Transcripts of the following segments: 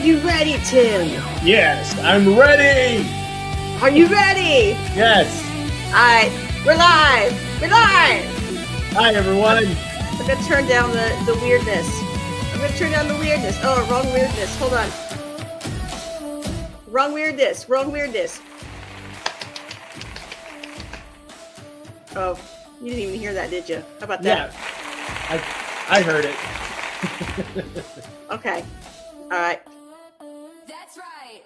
you ready, Tim? Yes, I'm ready. Are you ready? Yes. All right, we're live. We're live. Hi, everyone. I'm going to turn down the weirdness. Oh, wrong weirdness. Hold on. Wrong weirdness. Oh, you didn't even hear that, did you? How about that? Yeah, I heard it. Okay. All right. That's right.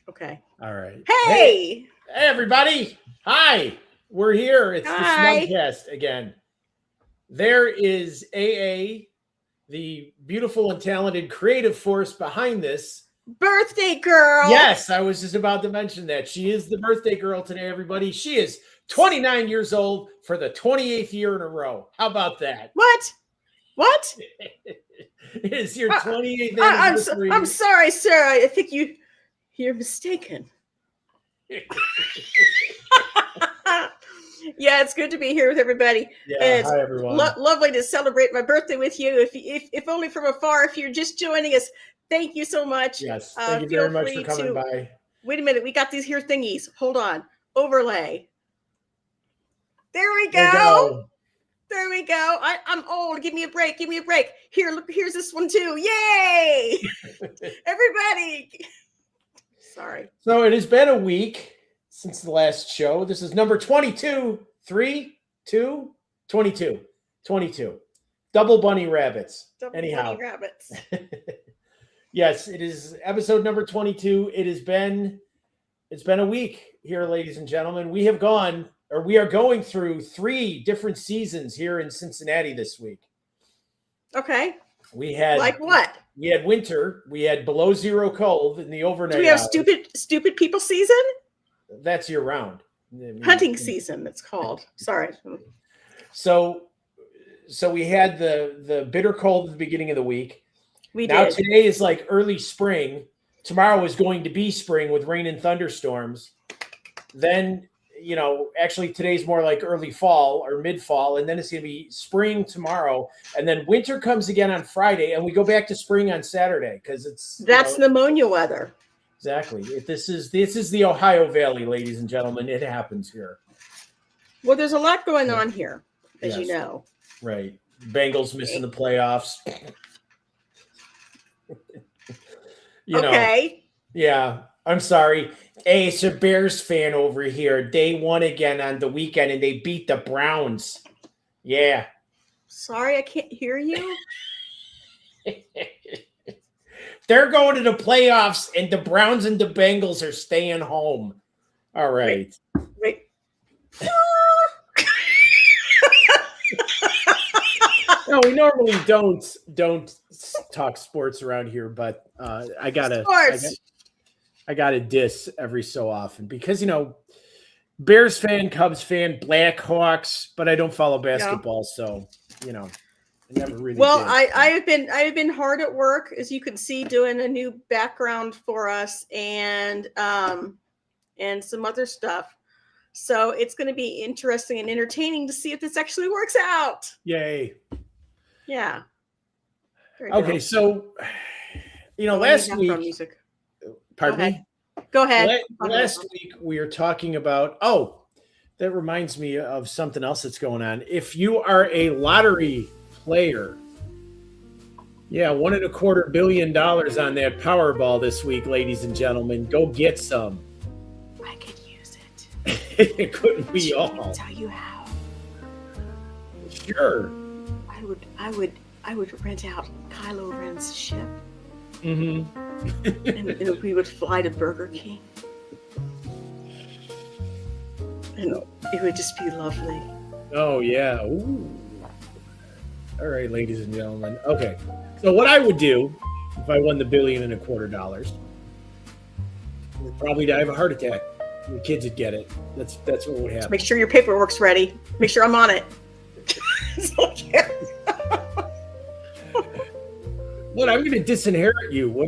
Okay. All right. Hey, everybody. Hi. We're here. It's the SMUG Cast again. There is AA, the beautiful and talented creative force behind this. Birthday girl. Yes, I was just about to mention that. She is the birthday girl today, everybody. She is 29 years old for the 28th year in a row. How about that? What? It is your 28th anniversary. I'm sorry, sir. I think you're mistaken. Yeah, it's good to be here with everybody. Yeah, hi everyone. Lovely to celebrate my birthday with you. If only from afar. If you're just joining us, thank you so much. Yes, thank you very much for coming by. Wait a minute, we got these here thingies. Hold on, overlay. There we go. There we go. I'm old. Give me a break. Here, look. Here's this one too. Yay! Everybody. Sorry. So it has been a week since the last show. This is number 22. 22. Double bunny rabbits. Bunny rabbits. Yes, it is episode number 22. It's been a week here, ladies and gentlemen. We are going through 3 different seasons here in Cincinnati this week. Okay. We had like what? We had winter. We had below zero cold in the overnight. Do we have hours. stupid people season? That's year round. Hunting season, it's called. Sorry. So we had the bitter cold at the beginning of the week. Today is like early spring. Tomorrow is going to be spring with rain and thunderstorms. Then, actually today's more like early fall or mid-fall, and then it's going to be spring tomorrow, and then winter comes again on Friday, and we go back to spring on Saturday because that's pneumonia weather. Exactly. This is the Ohio Valley, ladies and gentlemen. It happens here. Well, there's a lot going on here, as you know. Right. Bengals missing the playoffs. Okay. Yeah. I'm sorry. Hey, it's a Bears fan over here. They won again on the weekend and they beat the Browns. Yeah. Sorry, I can't hear you. They're going to the playoffs and the Browns and the Bengals are staying home. All right. Wait. No, we normally don't talk sports around here, but I gotta diss every so often because Bears fan, Cubs fan, Blackhawks, but I don't follow basketball, so I never really. Well, did. I've been hard at work, as you can see, doing a new background for us and some other stuff. So it's going to be interesting and entertaining to see if this actually works out. Yay! Yeah. Okay, so last week. Pardon me? Go ahead. Last week we were talking about. That reminds me of something else that's going on. If you are a lottery player, $1.25 billion on that Powerball this week, ladies and gentlemen. Go get some. I could use it. It couldn't be all. I'll tell you how. Sure. I would rent out Kylo Ren's ship. Mm-hmm. And we would fly to Burger King. And it would just be lovely. Oh, yeah. Ooh. All right, ladies and gentlemen. Okay. So what I would do if I won the $1.25 billion, would probably die of a heart attack. The kids would get it. That's what would happen. Make sure your paperwork's ready. Make sure I'm on it. What? I'm going to disinherit you. What?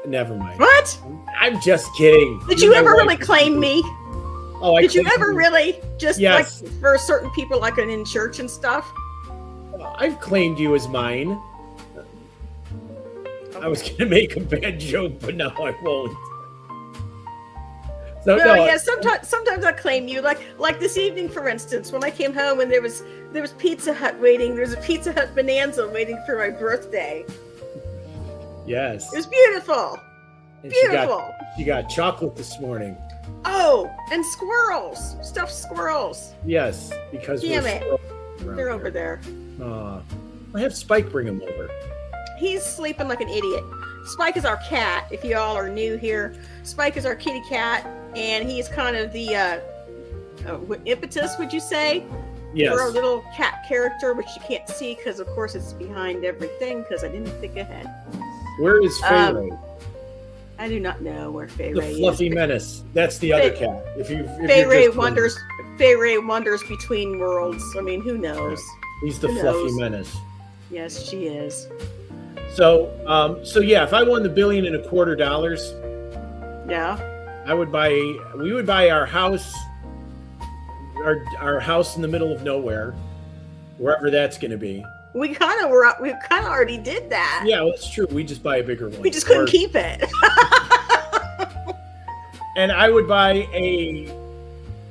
Never mind. What? I'm just kidding. Did you ever really claim me? Oh, did you ever really? Just yes. Like for certain people, like in church and stuff? I've claimed you as mine. I was going to make a bad joke, but no, I won't. So, Well, no, yeah. Sometimes I claim you. Like this evening, for instance, when I came home and there was Pizza Hut waiting. There was a Pizza Hut Bonanza waiting for my birthday. yes. It was beautiful. And Beautiful. She got chocolate this morning. Oh, and squirrels, stuffed squirrels. Yes, because Damn we're it. around They're here. over there. I'll have Spike bring them over. He's sleeping like an idiot. Spike is our cat. If you all are new here, Spike is our kitty cat, and he's kind of the impetus, would you say, Yes. for a little cat character, which you can't see because, of course, it's behind everything. Because I didn't think ahead. Where is Fay-Ray? I do not know where The Fay-Ray is. fluffy menace. That's the other cat. If Fay-Ray wanders. Fay-Ray wanders between worlds. I mean, who knows? He's the Who fluffy knows? menace. Yes, she is. So yeah, if I won the $1.25 billion, Yeah. we would buy our house, our house in the middle of nowhere, wherever that's going to be. We kind of already did that. Yeah, well, that's true. We just buy a bigger one. We just couldn't keep it. And I would buy a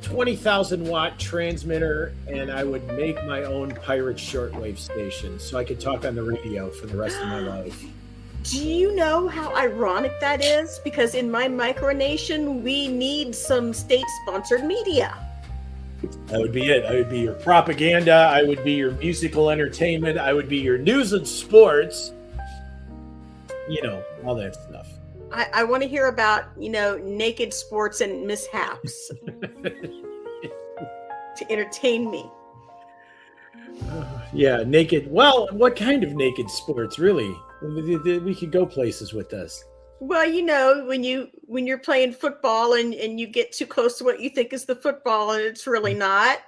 20,000 watt transmitter, and I would make my own pirate shortwave station so I could talk on the radio for the rest of my life. Do you know how ironic that is? Because in my micronation, we need some state-sponsored media. That would be it. I would be your propaganda. I would be your musical entertainment. I would be your news and sports. You know, all that stuff. I want to hear about, naked sports and mishaps to entertain me. Yeah, naked. Well, what kind of naked sports, really? We could go places with this. Well, when you're playing football and you get too close to what you think is the football and it's really not.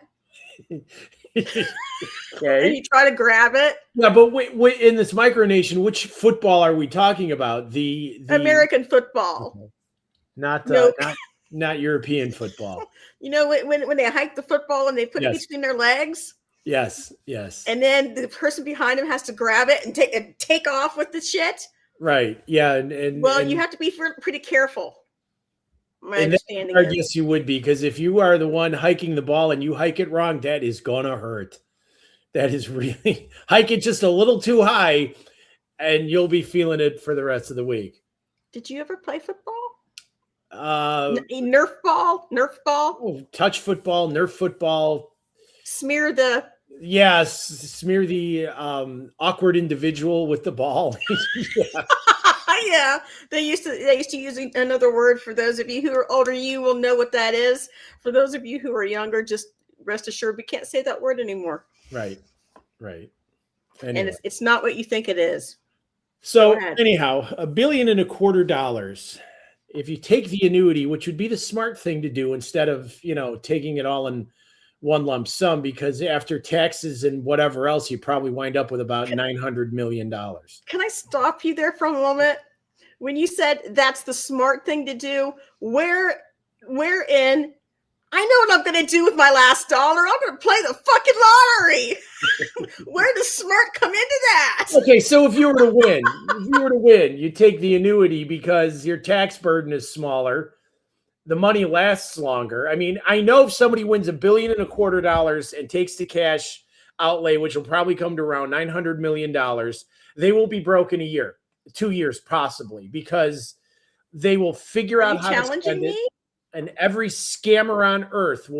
Okay. And you try to grab it. Yeah, but wait, in this micronation, which football are we talking about? The American football. Not Nope. not European football. When they hike the football and they put it Yes. between their legs. Yes. And then the person behind him has to grab it and take off with the shit. Right. Yeah. You have to be pretty careful. My and understanding I is. guess you would be, because if you are the one hiking the ball and you hike it wrong, that is gonna hurt. That is really hike it just a little too high, and you'll be feeling it for the rest of the week. Did you ever play football? Nerf Nerf ball. touch football, Nerf football. Smear the. Yes, smear the awkward individual with the ball. Yeah. Yeah, they used to use another word. For those of you who are older, you will know what that is. For those of you who are younger, just rest assured we can't say that word anymore. Right. Anyway. And it's not what you think it is. So anyhow, $1.25 billion. If you take the annuity, which would be the smart thing to do instead of taking it all in one lump sum, because after taxes and whatever else, you probably wind up with about $900 million. Can I stop you there for a moment? When you said that's the smart thing to do, wherein I know what I'm going to do with my last dollar. I'm going to play the fucking lottery. Where does smart come into that? Okay, so if you were to win, you take the annuity because your tax burden is smaller. The money lasts longer. I mean, I know if somebody wins $1.25 billion and takes the cash outlay, which will probably come to around $900 million, they will be broke in a year, 2 years possibly, because they will figure out how to spend it. And every scammer on earth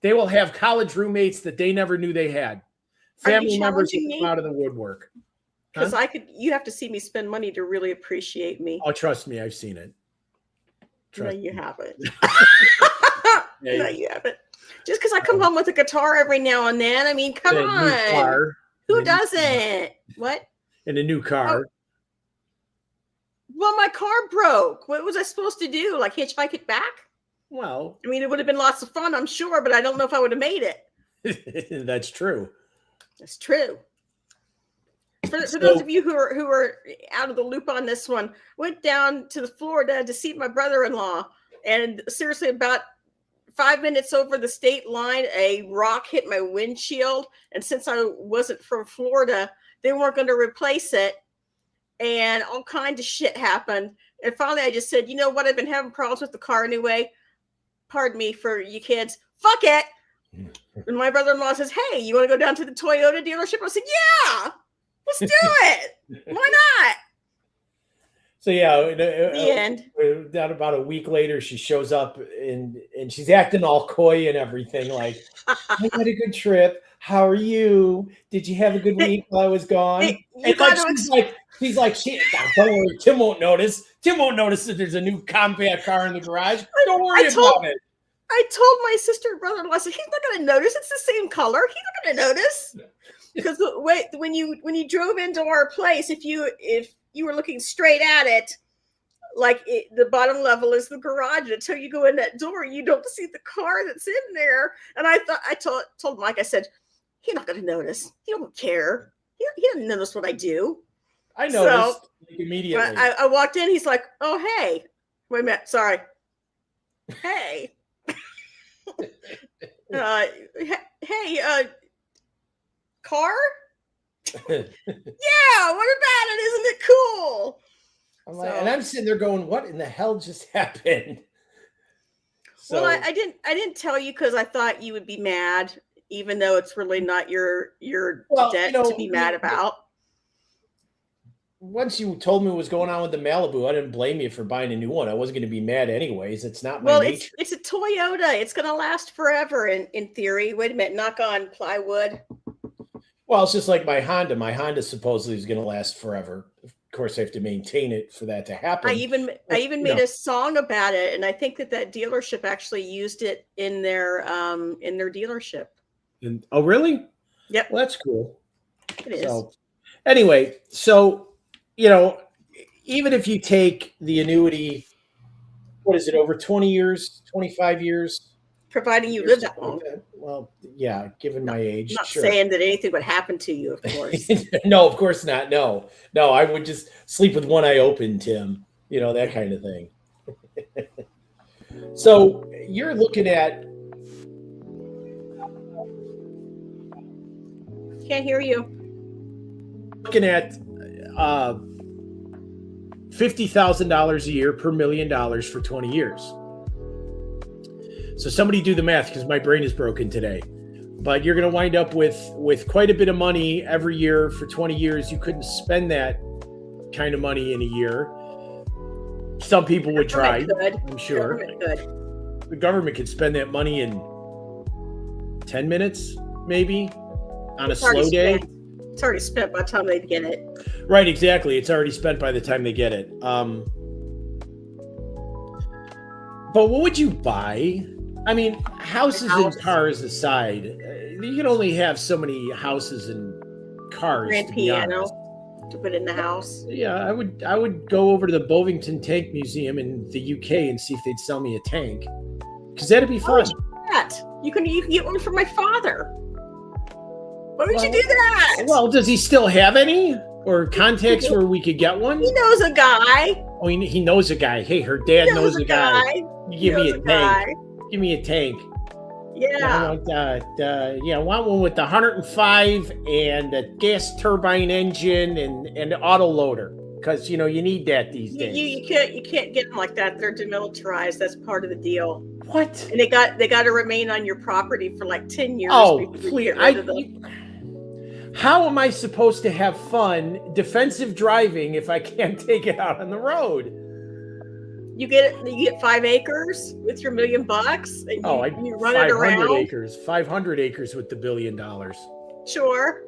they will have college roommates that they never knew they had. Family members that come out of the woodwork. Because you have to see me spend money to really appreciate me. Oh, trust me, I've seen it. No, you haven't. No, you haven't. Just because I come home with a guitar every now and then. I mean, come on. Who doesn't? What? And a new car. Oh. Well, my car broke. What was I supposed to do? Like hitchhike it back? Well, I mean, it would have been lots of fun, I'm sure, but I don't know if I would have made it. That's true. That's true. For those of you who are out of the loop on this one, went down to Florida to see my brother-in-law, and seriously, about 5 minutes over the state line, a rock hit my windshield, and since I wasn't from Florida, they weren't going to replace it. and all kinds of shit happened. And finally, I just said, you know what? I've been having problems with the car anyway. Pardon me for you kids. Fuck it. And my brother-in-law says, hey, you want to go down to the Toyota dealership? I said, yeah, let's do it. Why not? So yeah, The end. Down about a week later, she shows up and she's acting all coy and everything. Like, I had a good trip. How are you? Did you have a good week while I was gone? You got to she's like, don't worry, Tim won't notice. Tim won't notice that there's a new compact car in the garage. Don't worry about it. I told my sister and brother-in-law, I said, he's not going to notice. It's the same color. He's not going to notice. Because when you drove into our place, if you were looking straight at it, like the bottom level is the garage. Until you go in that door, you don't see the car that's in there. And I told Mike, I said, he's not going to notice. He don't care. He doesn't notice what I do. I noticed immediately. I walked in. He's like, oh, hey. Wait a minute. Sorry. Hey. Hey, car? Yeah, what about it? Isn't it cool? And I'm sitting there going, what in the hell just happened? So, well, I didn't tell you because I thought you would be mad, even though it's really not your debt to be mad about. Once you told me what was going on with the Malibu, I didn't blame you for buying a new one. I wasn't going to be mad anyways. It's not my nature. It's a Toyota. It's going to last forever in theory. Wait a minute. Knock on plywood. Well, it's just like my Honda. My Honda supposedly is going to last forever. Of course, I have to maintain it for that to happen. I even made a song about it, and I think that dealership actually used it in their dealership. Oh, really? Yep. Well, that's cool. It is. So, anyway, even if you take the annuity, what is it, over 20 years, 25 years? Providing you live that long. Well, yeah, given my age. I'm not sure. saying that anything would happen to you, of course. No, of course not. No, I would just sleep with one eye open, Tim. That kind of thing. So you're looking at. Can't hear you. Looking at $50,000 a year per $1 million for 20 years. So somebody do the math because my brain is broken today. But you're going to wind up with quite a bit of money every year for 20 years. You couldn't spend that kind of money in a year. Some people would try, I'm sure. The government could spend that money in 10 minutes, maybe, on a slow day. It's already spent by the time they get it. Right, exactly. It's already spent by the time they get it. But what would you buy? I mean, houses and cars aside, you can only have so many houses and cars. Grand piano to put in the house. Yeah, I would go over to the Bovington Tank Museum in the UK and see if they'd sell me a tank, because that'd be fun. You can get one for my father. Why would you do that? Well, does he still have any or contacts where we could get one? He knows a guy. Oh, he knows a guy. Hey, her dad knows a guy. Give me a tank. Give me a tank. Yeah. I want one with the 105 and a gas turbine engine and auto loader, because you need that these days. You can't get them like that. They're demilitarized. That's part of the deal. What? And they got to remain on your property for like 10 years. Oh, please! How am I supposed to have fun defensive driving if I can't take it out on the road? You get 5 acres with your $1 million, and you run it around. 500 acres with the $1 billion. Sure.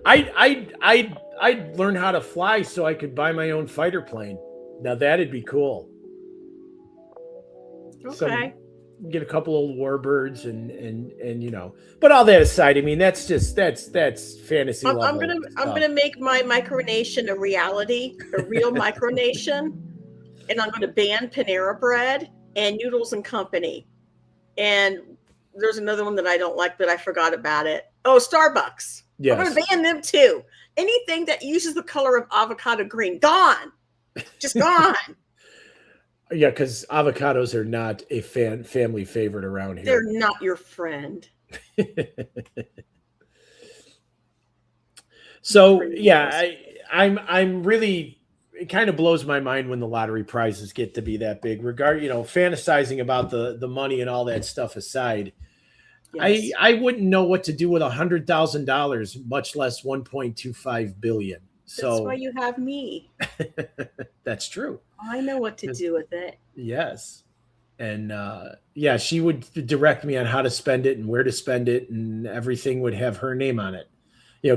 I'd learn how to fly so I could buy my own fighter plane. Now that'd be cool. Okay. Get a couple of warbirds and but all that aside, I mean that's fantasy level. I'm gonna make my micronation a reality, a real micronation, and I'm gonna ban Panera Bread and Noodles and Company. And there's another one that I don't like, but I forgot about it. Oh, Starbucks. Yes. I'm gonna ban them too. Anything that uses the color of avocado green, gone. Just gone. Yeah, because avocados are not a family favorite around here. They're not your friend. So yeah, I'm really, it kind of blows my mind when the lottery prizes get to be that big. Fantasizing about the money and all that stuff aside, Yes. I wouldn't know what to do with $100,000, much less 1.25 billion. So That's why you have me. that's true. I know what to do with it. Yes. And yeah, she would direct me on how to spend it and where to spend it, and everything would have her name on it.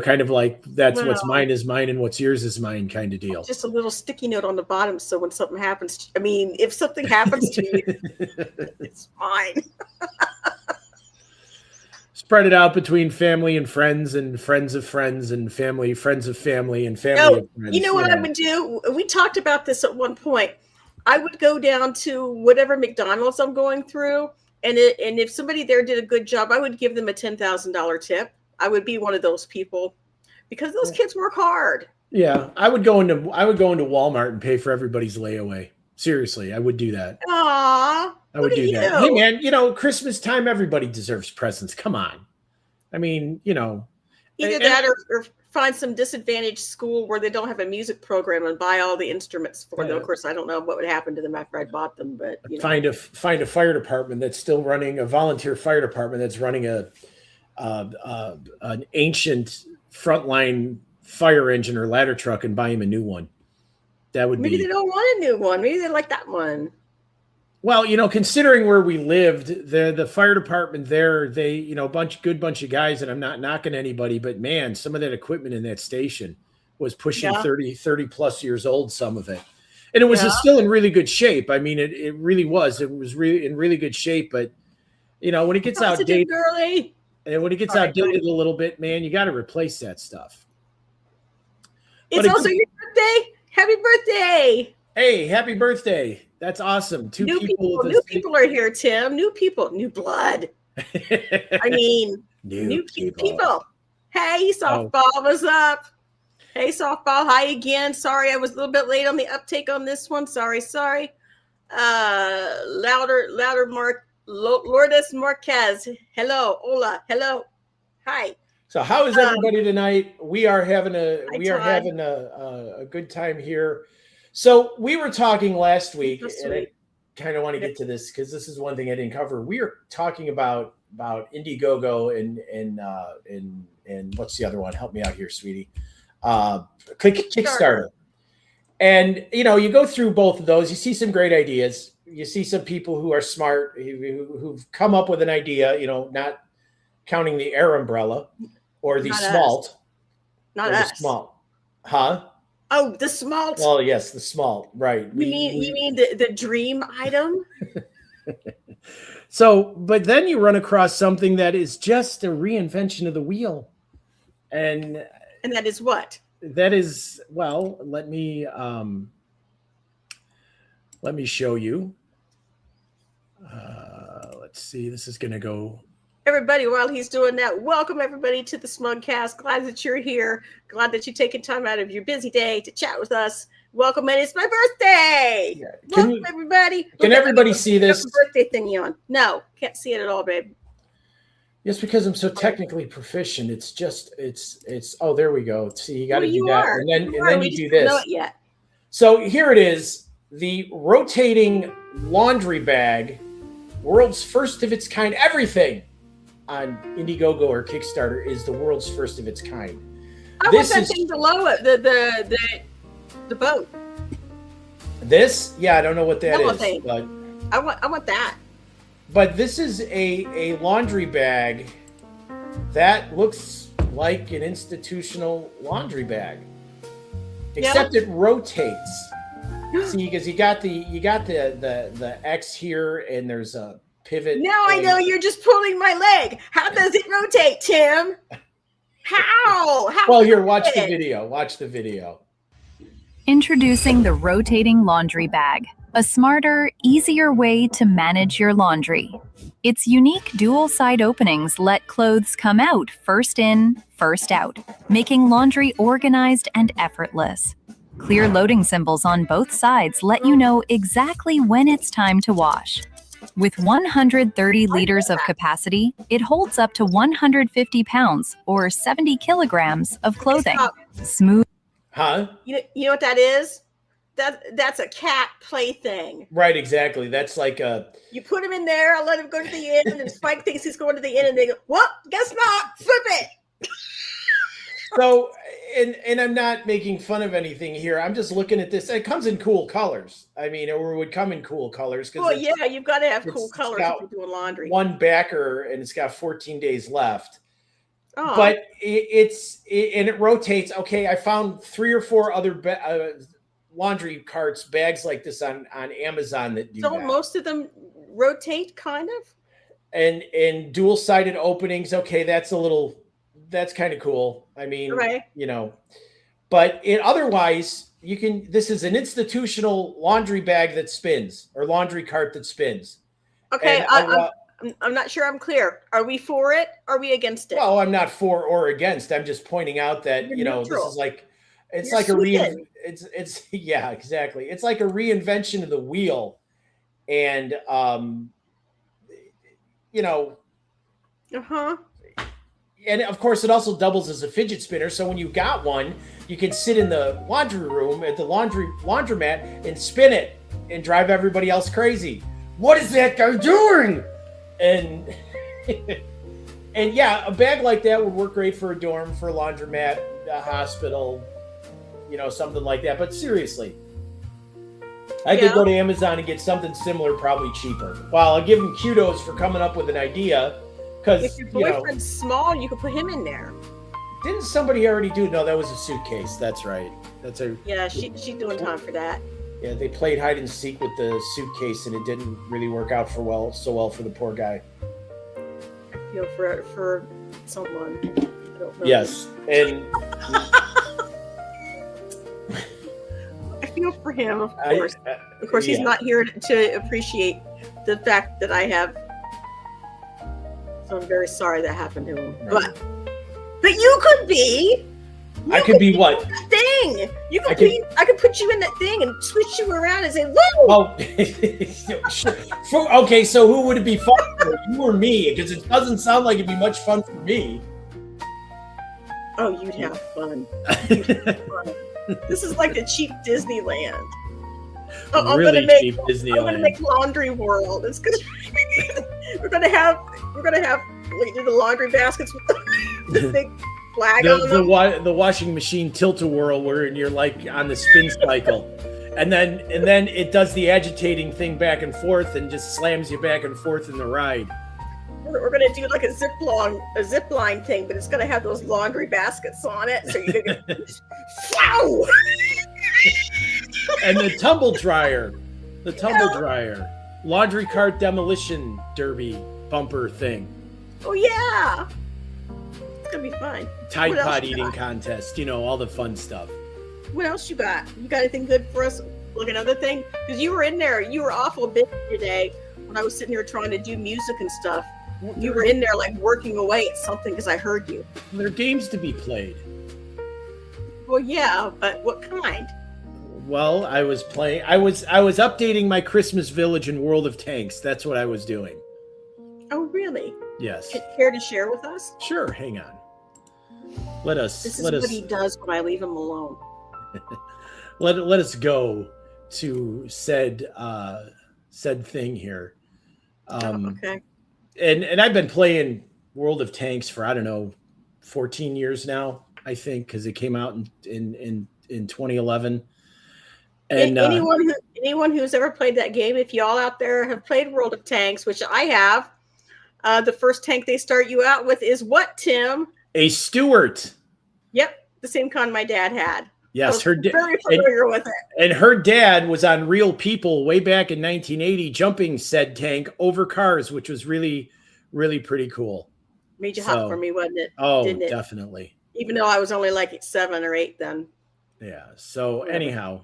Kind of like that's what's mine is mine and what's yours is mine kind of deal. Just a little sticky note on the bottom, so when something happens, if something happens to you, it's fine. Spread it out between family and friends of friends and family, friends of family and family of friends. You know what I would do? We talked about this at one point. I would go down to whatever McDonald's I'm going through, and if somebody there did a good job, I would give them a $10,000 tip. I would be one of those people because those kids work hard. Yeah, I would go into Walmart and pay for everybody's layaway. Seriously, I would do that. Aw, I would do that. Hey, man, Christmas time, everybody deserves presents. Come on. I mean, either that or find some disadvantaged school where they don't have a music program and buy all the instruments for them. Of course, I don't know what would happen to them after I bought them, but find a fire department that's still running, a volunteer fire department that's running an ancient frontline fire engine or ladder truck and buy him a new one. That would maybe they don't want a new one. Maybe they like that one. Well, considering where we lived, the fire department there, they, good bunch of guys, and I'm not knocking anybody, but man, some of that equipment in that station was pushing 30 plus years old, some of it. And it was still in really good shape. I mean, it really was. It was really in really good shape, but when it gets outdated, and when it gets outdated a little bit, man, you got to replace that stuff. It's also your birthday. Happy birthday. Hey, happy birthday. That's awesome. New people are here, Tim. New people, new blood. I mean, new people. Hey, softball, what's up? Hey, softball, hi again. Sorry, I was a little bit late on the uptake on this one. Sorry. Louder, Lourdes Marquez. Hello, hola, hello, hi. So, how is everybody tonight? We are having a good time here. So we were talking last week, and I kind of want to get to this because this is one thing I didn't cover. We were talking about Indiegogo and what's the other one? Help me out here, sweetie. Kickstarter. And you go through both of those. You see some great ideas. You see some people who are smart who've come up with an idea. Not counting the air umbrella or the smalt. Not us. The smalt, huh? Oh, the smalt. Well, yes, the smalt, right. You mean the dream item? So, but then you run across something that is just a reinvention of the wheel. And that is what? That is, well, let me show you. Let's see, this is going to go. Everybody, while he's doing that, welcome everybody to the SMUG Cast. Glad that you're here. Glad that you're taking time out of your busy day to chat with us. Welcome, and it's my birthday. Yeah. Welcome, everybody. Can everybody see this? Birthday thingy on? No, can't see it at all, babe. Yes, because I'm so technically proficient. It's. Oh, there we go. See, you got to do that, and then you do this. Know it yet. So here it is: the rotating laundry bag, world's first of its kind. Everything on Indiegogo or Kickstarter is the world's first of its kind. I want that thing below it, the boat. This, yeah, I don't know what that is, thing. But I want that. But this is a laundry bag that looks like an institutional laundry bag, except it rotates. See, because you got the X here, and there's a pivot. Now I know you're just pulling my leg. How does it rotate, Tim? How? Well, here, watch the video. Watch the video. Introducing the rotating laundry bag, a smarter, easier way to manage your laundry. Its unique dual side openings let clothes come out first in, first out, making laundry organized and effortless. Clear loading symbols on both sides let you know exactly when it's time to wash. With 130 liters of capacity, it holds up to 150 pounds or 70 kilograms of clothing. Smooth. Huh? You know what that is? That's a cat plaything. Right, exactly. That's like a. You put him in there, I'll let him go to the inn, and Spike thinks he's going to the inn, and they go, well, guess not, flip it. So, and I'm not making fun of anything here. I'm just looking at this. It comes in cool colors. I mean, or it would come in cool colors. Well, yeah, you've got to have cool it's colors got if you're doing laundry. one backer, and it's got 14 days left. Oh. But it rotates. Okay, I found 3 or 4 other laundry carts, bags like this on Amazon that do Don't that. most of them rotate, kind of? And dual-sided openings. Okay, that's kind of cool. I mean, Right. you know, but otherwise you can. This is an institutional laundry bag that spins, or laundry cart that spins. Okay, And I'm not sure I'm clear. Are we for it? Are we against it? well, I'm not for or against. I'm just pointing out that You're this neutral. is like it's You're like Sweden. it's yeah, exactly. It's like a reinvention of the wheel, and Uh-huh. and of course it also doubles as a fidget spinner. So when you got one, you can sit in the laundry room at the laundromat and spin it and drive everybody else crazy. What is that guy doing? And and yeah, a bag like that would work great for a dorm, for a laundromat, a hospital, something like that. But seriously, I could go to Amazon and get something similar, probably cheaper. Well, I'll give them kudos for coming up with an idea. Because if your boyfriend's small, you could put him in there. Didn't somebody already do? No, that was a suitcase. That's right. Yeah, she's doing time for that. Yeah, they played hide and seek with the suitcase, and it didn't really work out so well for the poor guy. I feel for someone. I don't know. Yes, and I feel for him, of course. Of course, he's not here to appreciate the fact that I have. So I'm very sorry that happened to him. Right. But you could be. I could be what? That thing. You could be. I could put you in that thing and switch you around and say, "Whoa!" Oh, okay. So who would it be fun for, you or me? Because it doesn't sound like it'd be much fun for me. Oh, you'd have fun. You'd have fun. This is like the cheap Disneyland. Oh, Really cheap Disneyland. I'm gonna make Laundry World. It's gonna. we're gonna have the laundry baskets with the big flag on them. The washing machine tilt-a-whirl where you're like on the spin cycle, and then it does the agitating thing back and forth and just slams you back and forth in the ride. We're gonna do like a zip line thing, but it's gonna have those laundry baskets on it, so you're gonna go, wow! And the tumble dryer, laundry cart demolition derby bumper thing. Oh yeah, it's gonna be fun. Tide Pod eating contest, all the fun stuff. What else you got? You got anything good for us? Like another thing? Because you were in there, you were awful busy today when I was sitting here trying to do music and stuff. You were in there like working away at something because I heard you. There are games to be played. Well, yeah, but what kind? Well, I was updating my Christmas Village in World of Tanks. That's what I was doing. Oh, really? Yes. Care to share with us? Sure. Hang on. This is what he does when I leave him alone. let us go to said thing here. Okay. And I've been playing World of Tanks for, I don't know, 14 years now, I think, because it came out in 2011. And anyone who's ever played that game, if y'all out there have played World of Tanks, which I have, the first tank they start you out with is what, Tim? A Stuart. Yep, the same kind my dad had. Yes, very familiar with it. And her dad was on Real People way back in 1980, jumping said tank over cars, which was really, really pretty cool. Made you hot for me, wasn't it? Oh, didn't it? Definitely. Even though I was only like 7 or 8 then. Yeah. So anyhow,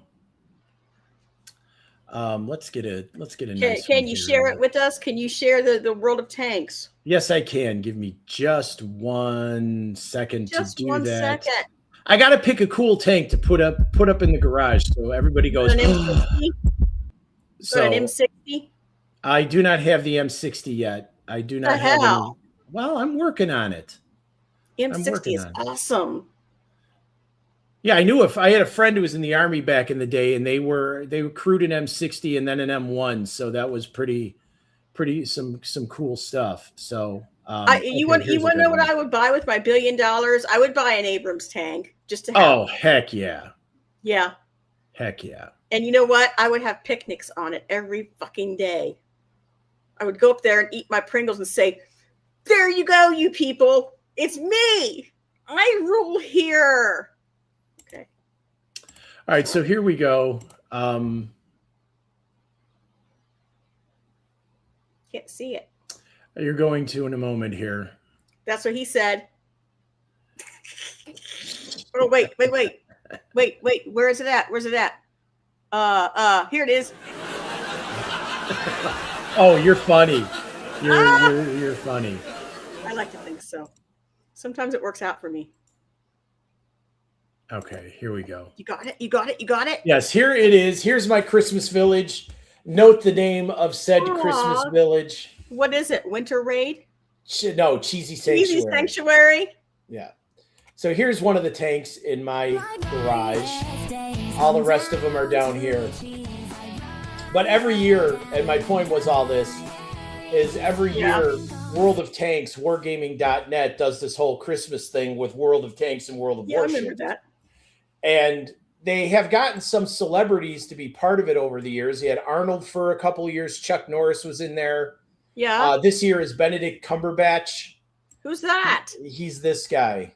let's get a nice. Can you share it with us? Can you share the World of Tanks? Yes, I can. Give me just 1 second to do that. Just 1 second. I got to pick a cool tank to put up in the garage so everybody goes. An M60? So an M60? I do not have the M60 yet. I do not have any. Well, I'm working on it. M60 is awesome. Yeah, I knew if I had a friend who was in the Army back in the day, and they crewed an M60 and then an M1, so that was pretty some cool stuff. So You okay, want here's a to good know what one. I would buy with my $1 billion? I would buy an Abrams tank just to have. Oh, heck yeah. Yeah. Heck yeah. And you know what? I would have picnics on it every fucking day. I would go up there and eat my Pringles and say, "There you go, you people. It's me. I rule here." Okay. All right, so here we go. Can't see it. You're going to in a moment here. That's what he said. Oh, wait. Where is it at? Where's it at? Here it is. Oh, you're funny. You're funny. I like to think so. Sometimes it works out for me. Okay, here we go. You got it? Yes, here it is. Here's my Christmas village. Note the name of said Aww. Christmas village. What is it? Winter Raid? No, Cheesy Sanctuary. Cheesy Sanctuary? Yeah. So here's one of the tanks in my garage. All the rest of them are down here. But every year, and my point was all this, is every year, World of Tanks, wargaming.net does this whole Christmas thing with World of Tanks and World of Warships. I remember that. And they have gotten some celebrities to be part of it over the years. They had Arnold for a couple of years. Chuck Norris was in there. Yeah. This year is Benedict Cumberbatch. Who's that? He's this guy.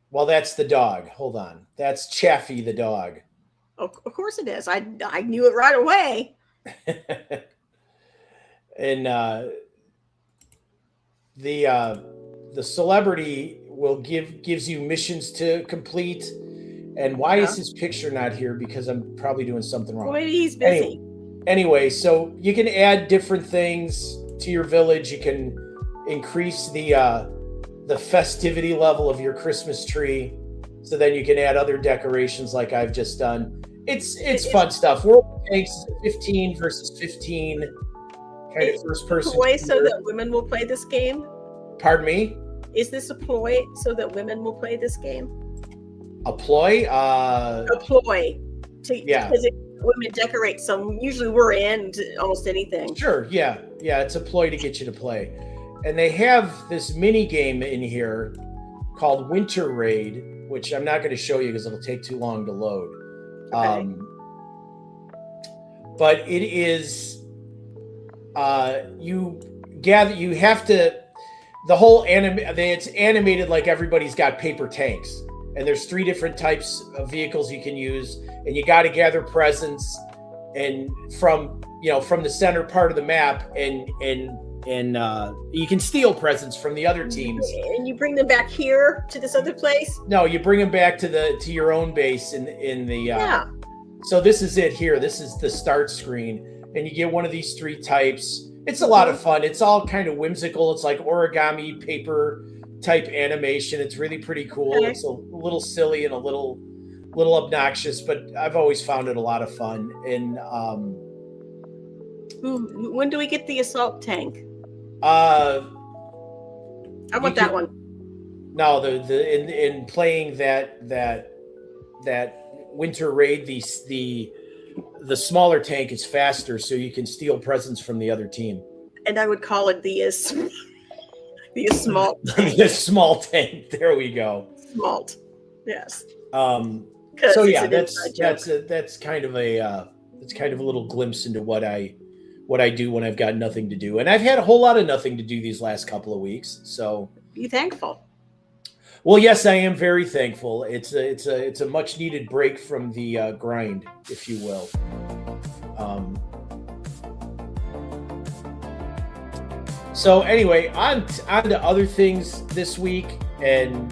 Well, that's the dog. Hold on. That's Chaffee the dog. Oh, of course it is. I knew it right away. And the celebrity gives you missions to complete. And why is his picture not here? Because I'm probably doing something wrong. Well, maybe he's busy. Anyway, so you can add different things to your village. You can increase the festivity level of your Christmas tree, so then you can add other decorations like I've just done. It's fun stuff. World of Tanks 15 versus 15 kind of first person. Ploy so that women will play this game? Pardon me? Is this a ploy so that women will play this game? A ploy? A ploy. Yeah. Because women decorate some. Usually we're in almost anything. Sure, yeah. Yeah, it's a ploy to get you to play. And they have this mini game in here called Winter Raid, which I'm not going to show you because it'll take too long to load. Okay. But it is it's animated like everybody's got paper tanks, and there's 3 different types of vehicles you can use, and you got to gather presents and from the center part of the map, and you can steal presents from the other teams. And you bring them back here to this other place? No, you bring them back to your own base in the So this is it here. This is the start screen, and you get one of these 3 types. It's a lot of fun. It's all kind of whimsical. It's like origami paper type animation. It's really pretty cool. Okay. It's a little silly and a little obnoxious, but I've always found it a lot of fun. And when do we get the assault tank? I want that one. No, in playing that Winter Raid, the smaller tank is faster, so you can steal presents from the other team. And I would call it the small tank. The small tank. There we go. Smalt. Yes. So yeah, that's kind of a little glimpse into what I do when I've got nothing to do, and I've had a whole lot of nothing to do these last couple of weeks. So be thankful. Well, yes, I am very thankful. It's a much needed break from the grind, if you will. So anyway, on to other things this week, and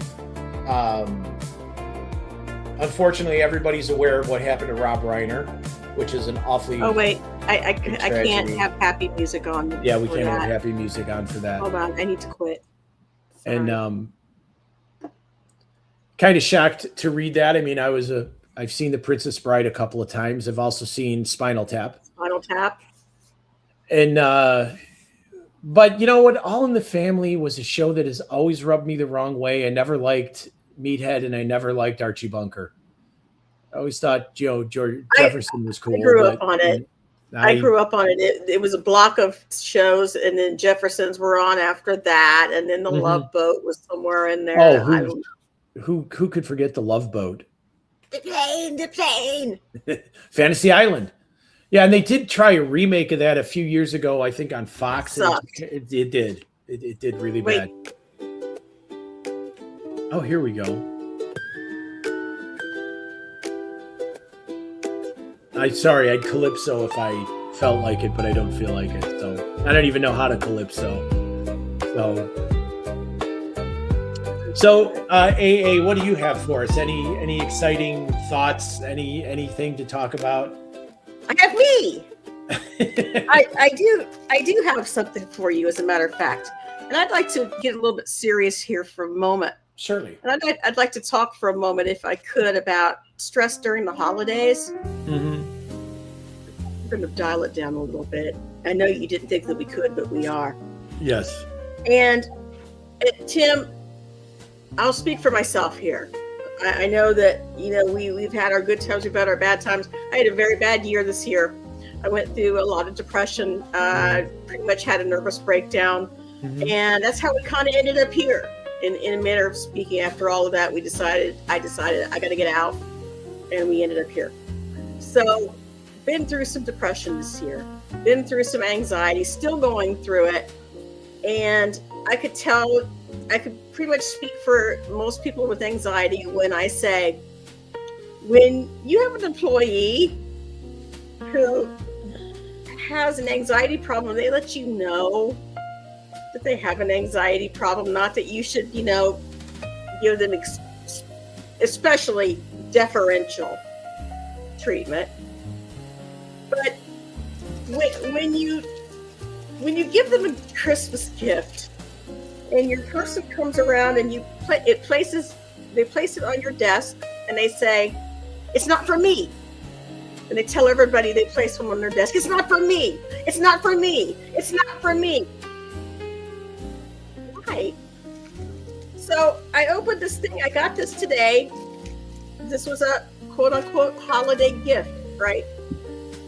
unfortunately, everybody's aware of what happened to Rob Reiner, which is an awfully. Oh wait, I can't have happy music on. Yeah, we can't have happy music on for that. Hold on, I need to quit. Sorry. And kind of shocked to read that. I mean, I've seen The Princess Bride a couple of times. I've also seen Spinal Tap. And but you know what? All in the Family was a show that has always rubbed me the wrong way. I never liked meathead, and I never liked Archie Bunker. I always thought George Jefferson was cool. I grew up on it. I grew up on it. It was a block of shows, and then Jeffersons were on after that, and then the Love Boat was somewhere in there. Oh, who could forget the Love Boat? The plane. Fantasy Island. Yeah, and they did try a remake of that a few years ago, I think on Fox. It did. It did really bad. Oh, here we go. I'd Calypso if I felt like it, but I don't feel like it. So I don't even know how to Calypso. So AA, what do you have for us? Any exciting thoughts? Anything to talk about? I have me. I do have something for you, as a matter of fact. And I'd like to get a little bit serious here for a moment. Certainly. And I'd like to talk for a moment, if I could, about stress during the holidays. Mm-hmm. We're going to dial it down a little bit. I know you didn't think that we could, but we are. Yes. And Tim, I'll speak for myself here. I know that, we've had our good times, we've had our bad times. I had a very bad year this year. I went through a lot of depression, pretty much had a nervous breakdown. Mm-hmm. And that's how we kind of ended up here. In a manner of speaking, after all of that, I decided I got to get out, and we ended up here. So, been through some depression this year, been through some anxiety, still going through it. And I could pretty much speak for most people with anxiety when I say, when you have an employee who has an anxiety problem, they let you know that they have an anxiety problem, not that you should, give them especially deferential treatment. But when you give them a Christmas gift and your person comes around and they place it on your desk and they say, "It's not for me." And they tell everybody they place them on their desk, "It's not for me. It's not for me. It's not for me." Right. So I opened this thing. I got this today. This was a quote unquote holiday gift, right?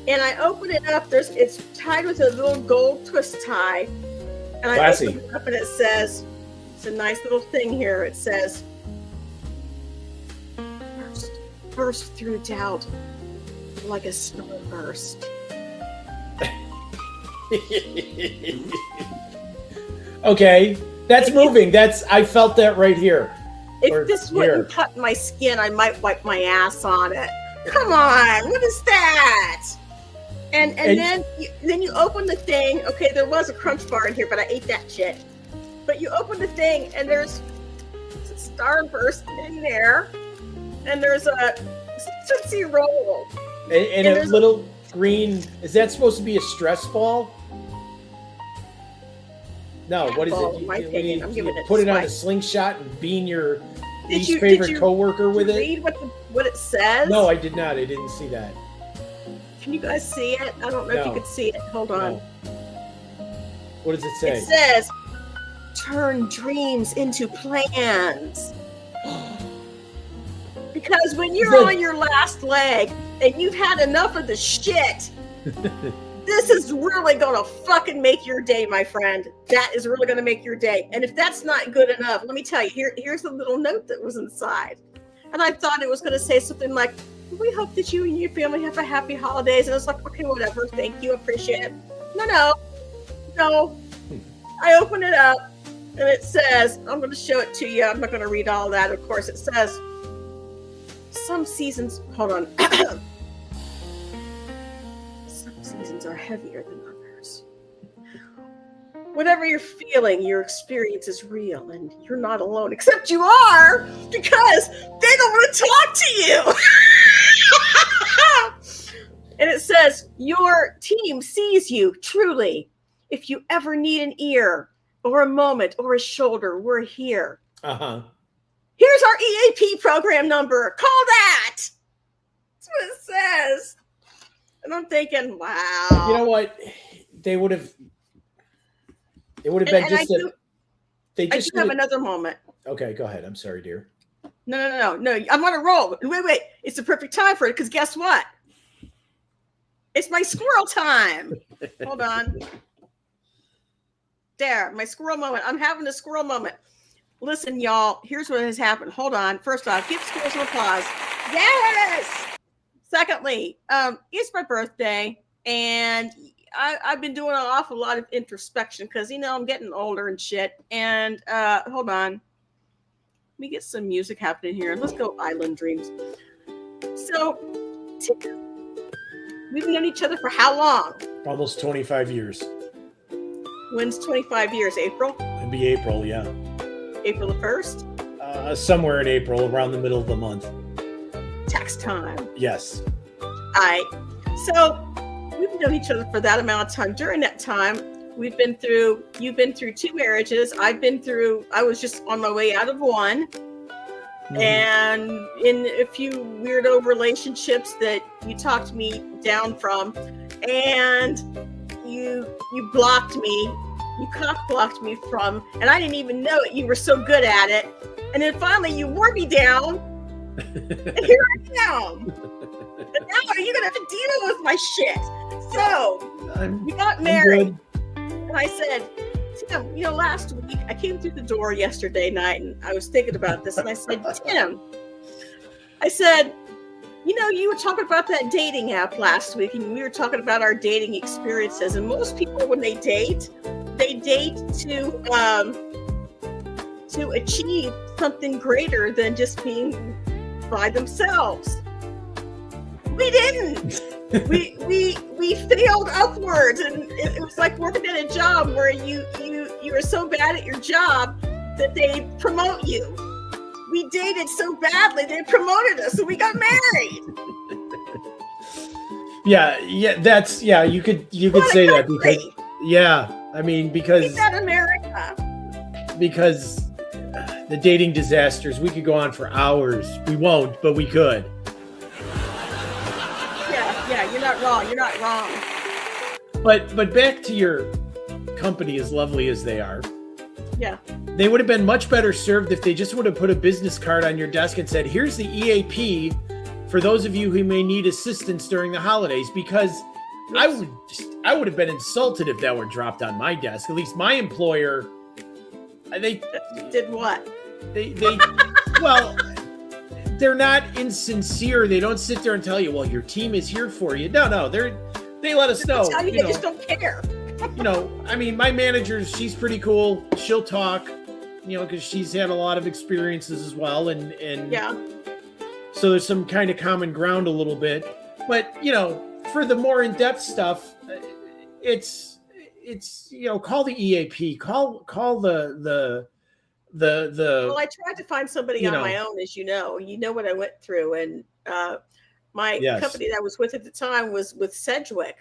And I open it up. It's tied with a little gold twist tie. And I open it up and it says, it's a nice little thing here. It says, burst through doubt like a starburst. Okay. That's moving. I felt that right here. If this wouldn't cut my skin, I might wipe my ass on it. Come on, what is that? And then you open the thing. Okay, there was a Crunch Bar in here, but I ate that shit. But you open the thing, and there's a Starburst in there, and there's a Tootsie Roll, and a little green. Is that supposed to be a stress ball? No, what is it? You put it on a slingshot and beam your least favorite coworker with it? Read what it says? No, I did not. I didn't see that. Can you guys see it? I don't know if you can see it. Hold on. No. What does it say? It says, "Turn dreams into plans." Because when you're on your last leg and you've had enough of the shit, this is really going to fucking make your day, my friend. That is really going to make your day. And if that's not good enough, let me tell you, here's the little note that was inside. And I thought it was going to say something like, "We hope that you and your family have a happy holidays." And I was like, okay, whatever. Thank you. Appreciate it. No. I open it up and it says, I'm going to show it to you. I'm not going to read all that. Of course, it says, some seasons, hold on. Seasons are heavier than others. Whatever you're feeling, your experience is real and you're not alone, except you are, because they don't want to talk to you. And it says, your team sees you truly. If you ever need an ear or a moment or a shoulder, we're here. Uh-huh. Here's our EAP program number. Call that. That's what it says. And I'm thinking, wow. You know what? They would have been just I do have another moment. Okay, go ahead. I'm sorry, dear. No. I'm on a roll. Wait. It's the perfect time for it because guess what? It's my squirrel time. Hold on. There, my squirrel moment. I'm having a squirrel moment. Listen, y'all, here's what has happened. Hold on. First off, give squirrels an applause. Yes! Secondly, it's my birthday, and I've been doing an awful lot of introspection because, I'm getting older and shit. And hold on. Let me get some music happening here. Let's go Island Dreams. So, we've known each other for how long? Almost 25 years. When's 25 years? April? It'd be April, yeah. April the 1st? Somewhere in April, around the middle of the month. Tax time. Yes. All right. So we've known each other for that amount of time. During that time, you've been through 2 marriages. I was just on my way out of one. Mm-hmm. And in a few weirdo relationships that you talked me down from. And you blocked me. You cock-blocked me from, and I didn't even know it. You were so good at it. And then finally you wore me down. And here I am. And now you're going to have to deal with my shit. So we got married. And I said, Tim, last week I came through the door yesterday night and I was thinking about this. And I said, Tim, you were talking about that dating app last week and we were talking about our dating experiences. And most people, when they date to achieve something greater than just being by themselves. We didn't. we failed upwards, and it was like working at a job where you were so bad at your job that they promote you. We dated so badly they promoted us, so we got married. Yeah, you could say that because because is that America? Because the dating disasters, we could go on for hours. We won't, but we could. Yeah, you're not wrong. But back to your company, as lovely as they are. Yeah. They would have been much better served if they just would have put a business card on your desk and said, here's the EAP for those of you who may need assistance during the holidays, because yes. I would have been insulted if that were dropped on my desk. At least my employer, they did what? They well, they're not insincere. They don't sit there and tell you, well, your team is here for you. No, they let us know. Tell you, they just don't care. My manager, she's pretty cool. She'll talk, because she's had a lot of experiences as well. And yeah. So there's some kind of common ground a little bit. But, for the more in-depth stuff, it's call the EAP, call the well, I tried to find somebody on my own, as you know what I went through. And my company that I was with at the time was with Sedgwick.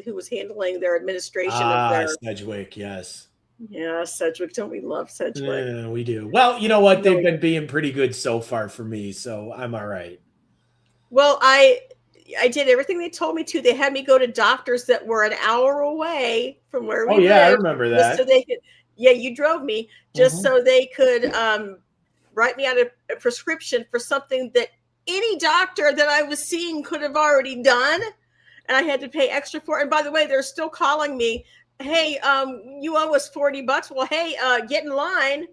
Who was handling their administration of their Sedgwick. Yes. Yeah. Sedgwick. Don't we love Sedgwick? Yeah, we do. Well, you know what? They've been being pretty good so far for me. So I'm all right. Well, I did everything they told me to. They had me go to doctors that were an hour away from where we lived. I remember that. So they could, you drove me just so they could write me out a prescription for something that any doctor that I was seeing could have already done. And I had to pay extra for it. And by the way, they're still calling me. Hey, you owe us $40. Well, hey, get in line.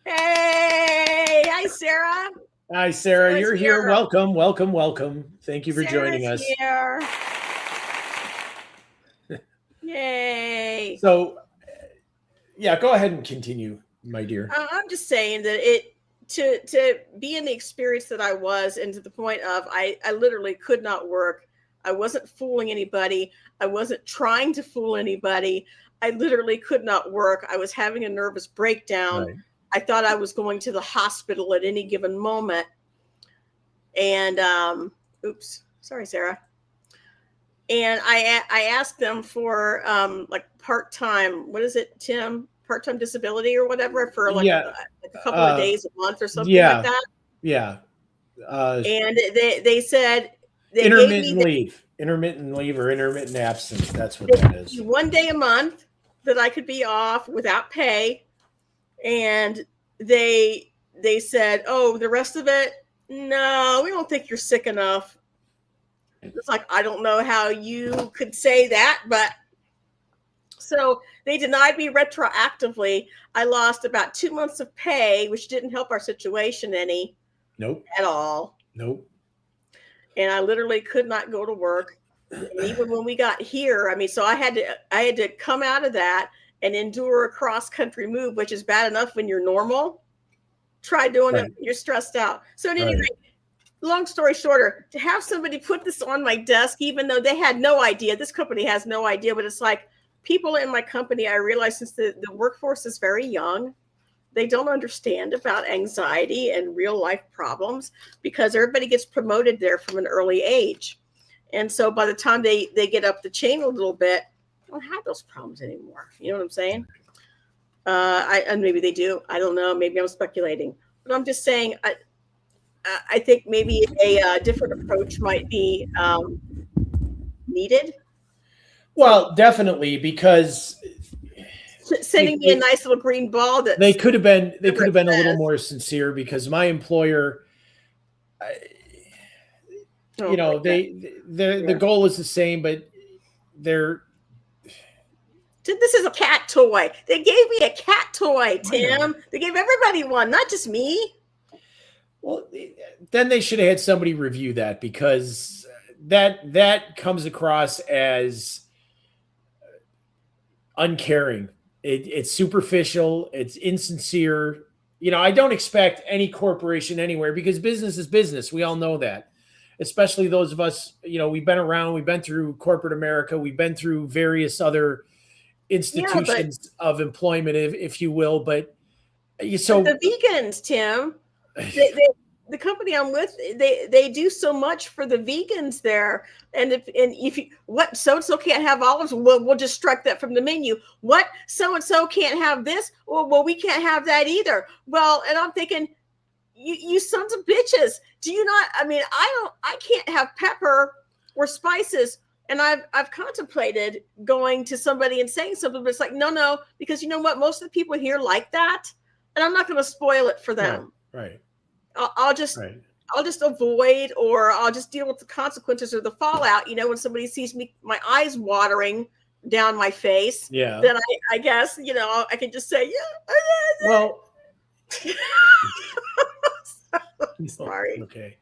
Hey, hi, Sarah. Hi, Sarah. You're here. Welcome. Thank you for joining us. Here. Yay. So, go ahead and continue, my dear. I'm just saying that to be in the experience that I was, and to the point of I literally could not work. I wasn't fooling anybody. I wasn't trying to fool anybody. I literally could not work. I was having a nervous breakdown. Right. I thought I was going to the hospital at any given moment. And oops, sorry, Sarah. And I asked them for like part-time, what is it, Tim? Part-time disability or whatever for like a couple of days a month or something like that. Yeah. And they said intermittent leave or intermittent absence. That's what that is. 1 day a month that I could be off without pay. And they they said, oh, the rest of it, no, we don't think you're sick enough. It's like, I don't know how you could say that, but so they denied me retroactively. I lost about 2 months of pay, which didn't help our situation any. Nope. At all. Nope. And I literally could not go to work. And even when we got here, I mean, so I had to come out of that and endure a cross-country move, which is bad enough when you're normal. Try doing it when you're stressed out. So at any rate, long story shorter, to have somebody put this on my desk, even though they had no idea, this company has no idea, but it's like people in my company, I realize since the workforce is very young, they don't understand about anxiety and real life problems because everybody gets promoted there from an early age. And so by the time they get up the chain a little bit, they don't have those problems anymore. You know what I'm saying? And maybe they do. I don't know. Maybe I'm speculating. But I'm just saying, I think maybe a different approach might be needed. Well, definitely, because sending me a nice little green ball that they could have been a little more sincere, because my employer, the goal is the same, but this is a cat toy. They gave me a cat toy, Tim. They gave everybody one, not just me. Well, then they should have had somebody review that, because that comes across as uncaring. It's superficial. It's insincere. I don't expect any corporation anywhere, because business is business. We all know that, especially those of us, we've been around, we've been through corporate America. We've been through various other institutions of employment, if you will. But the vegans, Tim, the company I'm with, they do so much for the vegans there. And if you, what so-and-so can't have olives, we'll just strike that from the menu. What so-and-so can't have this? Well, we can't have that either. Well, and I'm thinking, you sons of bitches, do you not? I mean, I can't have pepper or spices. And I've contemplated going to somebody and saying something, but it's like, no, because you know what? Most of the people here like that, and I'm not going to spoil it for them. Right. I'll just avoid, or I'll just deal with the consequences or the fallout. When somebody sees me, my eyes watering down my face, then I guess, I can just say, Well, sorry. Okay.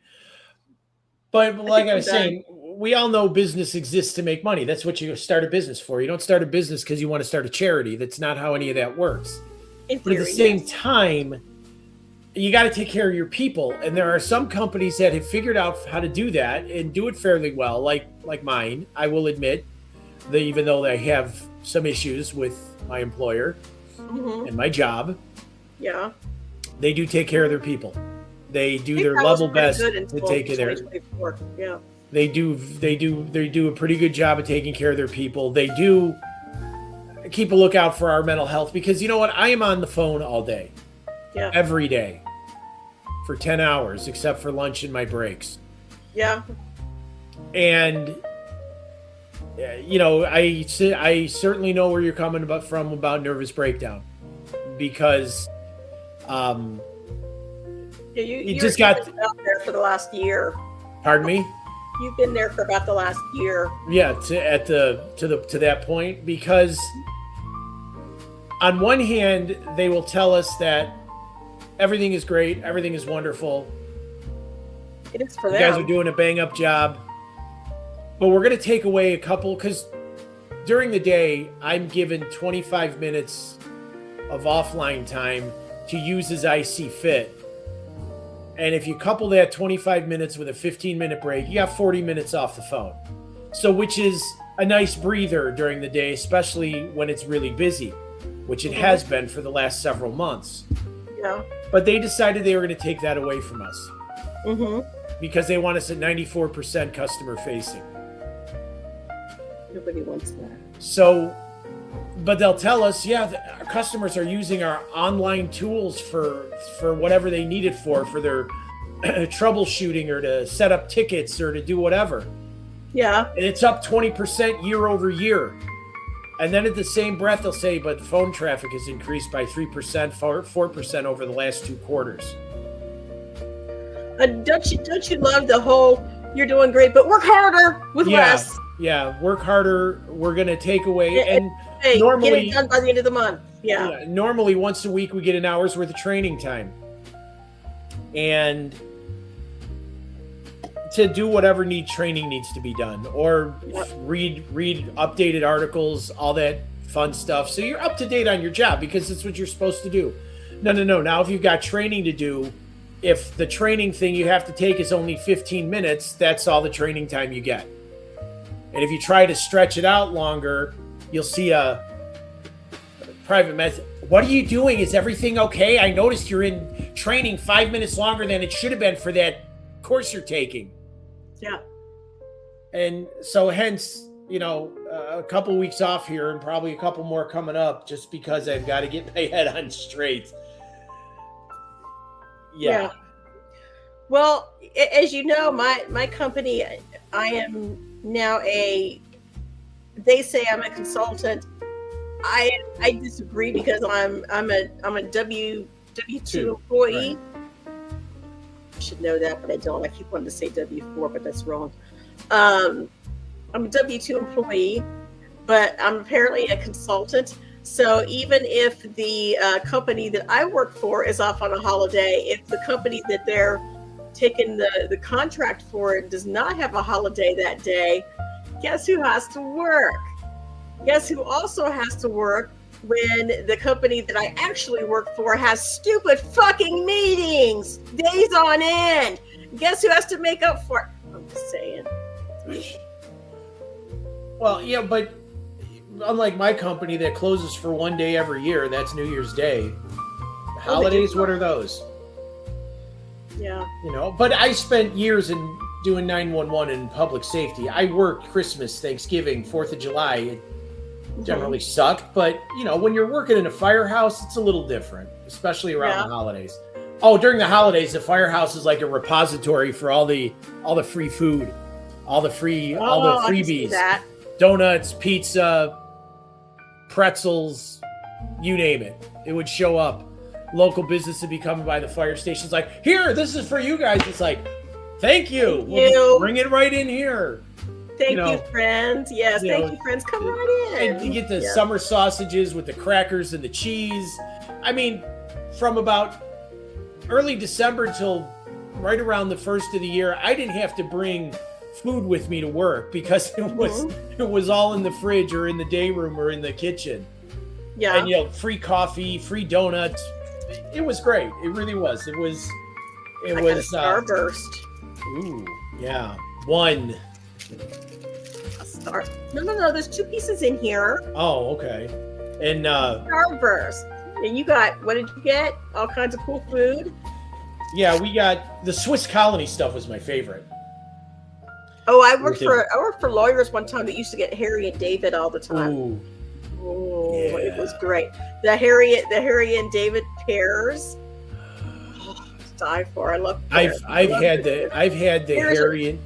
But like I was saying, we all know business exists to make money. That's what you start a business for. You don't start a business because you want to start a charity. That's not how any of that works. But at the same time, you got to take care of your people. And there are some companies that have figured out how to do that and do it fairly well, like mine. I will admit, even though they have some issues with my employer and my job, they do take care of their people. They do their level best to take care of their. They do a pretty good job of taking care of their people. They do keep a lookout for our mental health, because you know what? I am on the phone all day. Every day for 10 hours, except for lunch and my breaks. And I certainly know where you're coming from about nervous breakdown, because you just got out there for the last year. Pardon me? You've been there for about the last year. Yeah, to that point, because on one hand, they will tell us that everything is great, everything is wonderful. It is for them. You guys are doing a bang-up job. But we're going to take away a couple, because during the day, I'm given 25 minutes of offline time to use as I see fit. And if you couple that 25 minutes with a 15-minute break, you got 40 minutes off the phone. So, which is a nice breather during the day, especially when it's really busy, which it has been for the last several months. But they decided they were going to take that away from us because they want us at 94% customer facing. Nobody wants that. So, but they'll tell us, our customers are using our online tools for whatever they need it for their troubleshooting, or to set up tickets, or to do whatever. And it's up 20% year over year. And then at the same breath, they'll say, but phone traffic has increased by 3%, 4% over the last 2 quarters. Don't you love the whole, you're doing great, but work harder with less. Yeah, work harder. We're going to take away. Yeah, and hey, normally, get it done by the end of the month. Yeah. Normally, once a week, we get an hour's worth of training time. And to do whatever training needs to be done, or read updated articles, all that fun stuff. So you're up to date on your job because it's what you're supposed to do. No. Now, if you've got training to do, if the training thing you have to take is only 15 minutes, that's all the training time you get. And if you try to stretch it out longer, you'll see a private message. What are you doing? Is everything okay? I noticed you're in training 5 minutes longer than it should have been for that course you're taking. Yeah. And so hence, a couple weeks off here and probably a couple more coming up just because I've got to get my head on straight. Yeah. Well, as you know, my company, I am now they say I'm a consultant. I disagree because I'm a W-2 employee. Right. I should know that, but I don't. I keep wanting to say W-4, but that's wrong. I'm a W-2 employee, but I'm apparently a consultant. So even if the company that I work for is off on a holiday, if the company that they're taking the contract for does not have a holiday that day, guess who has to work? Guess who also has to work when the company that I actually work for has stupid fucking meetings days on end? Guess who has to make up for it? I'm just saying. Well, yeah, but unlike my company that closes for 1 day every year, that's New Year's Day. Holidays, what are those? Yeah. But I spent years in doing 911 and public safety. I worked Christmas, Thanksgiving, 4th of July. It generally sucked, but when you're working in a firehouse, it's a little different, especially around the holidays. Oh, during the holidays, the firehouse is like a repository for all the free food, all the freebies, donuts, pizza, pretzels, you name it. It would show up. Local business would be coming by the fire stations like, here, this is for you guys. It's like, thank you. We'll bring it right in here. Thank you, friends. Yes, thank you, friends. Come right in. And you get the summer sausages with the crackers and the cheese. I mean, from about early December till right around the first of the year, I didn't have to bring food with me to work because it was all in the fridge or in the day room or in the kitchen. Yeah. And free coffee, free donuts. It was great. It really was. It was got a Starburst. Ooh, yeah. One. A star. No. There's 2 pieces in here. Oh, okay. And Starburst. And you got, what did you get? All kinds of cool food. Yeah, we got the Swiss Colony stuff was my favorite. Oh, I worked for lawyers one time that used to get Harry and David all the time. Ooh. Oh, yeah. It was great. The Harry and David pears. Oh, die for. I love pears. I've had the Harry and.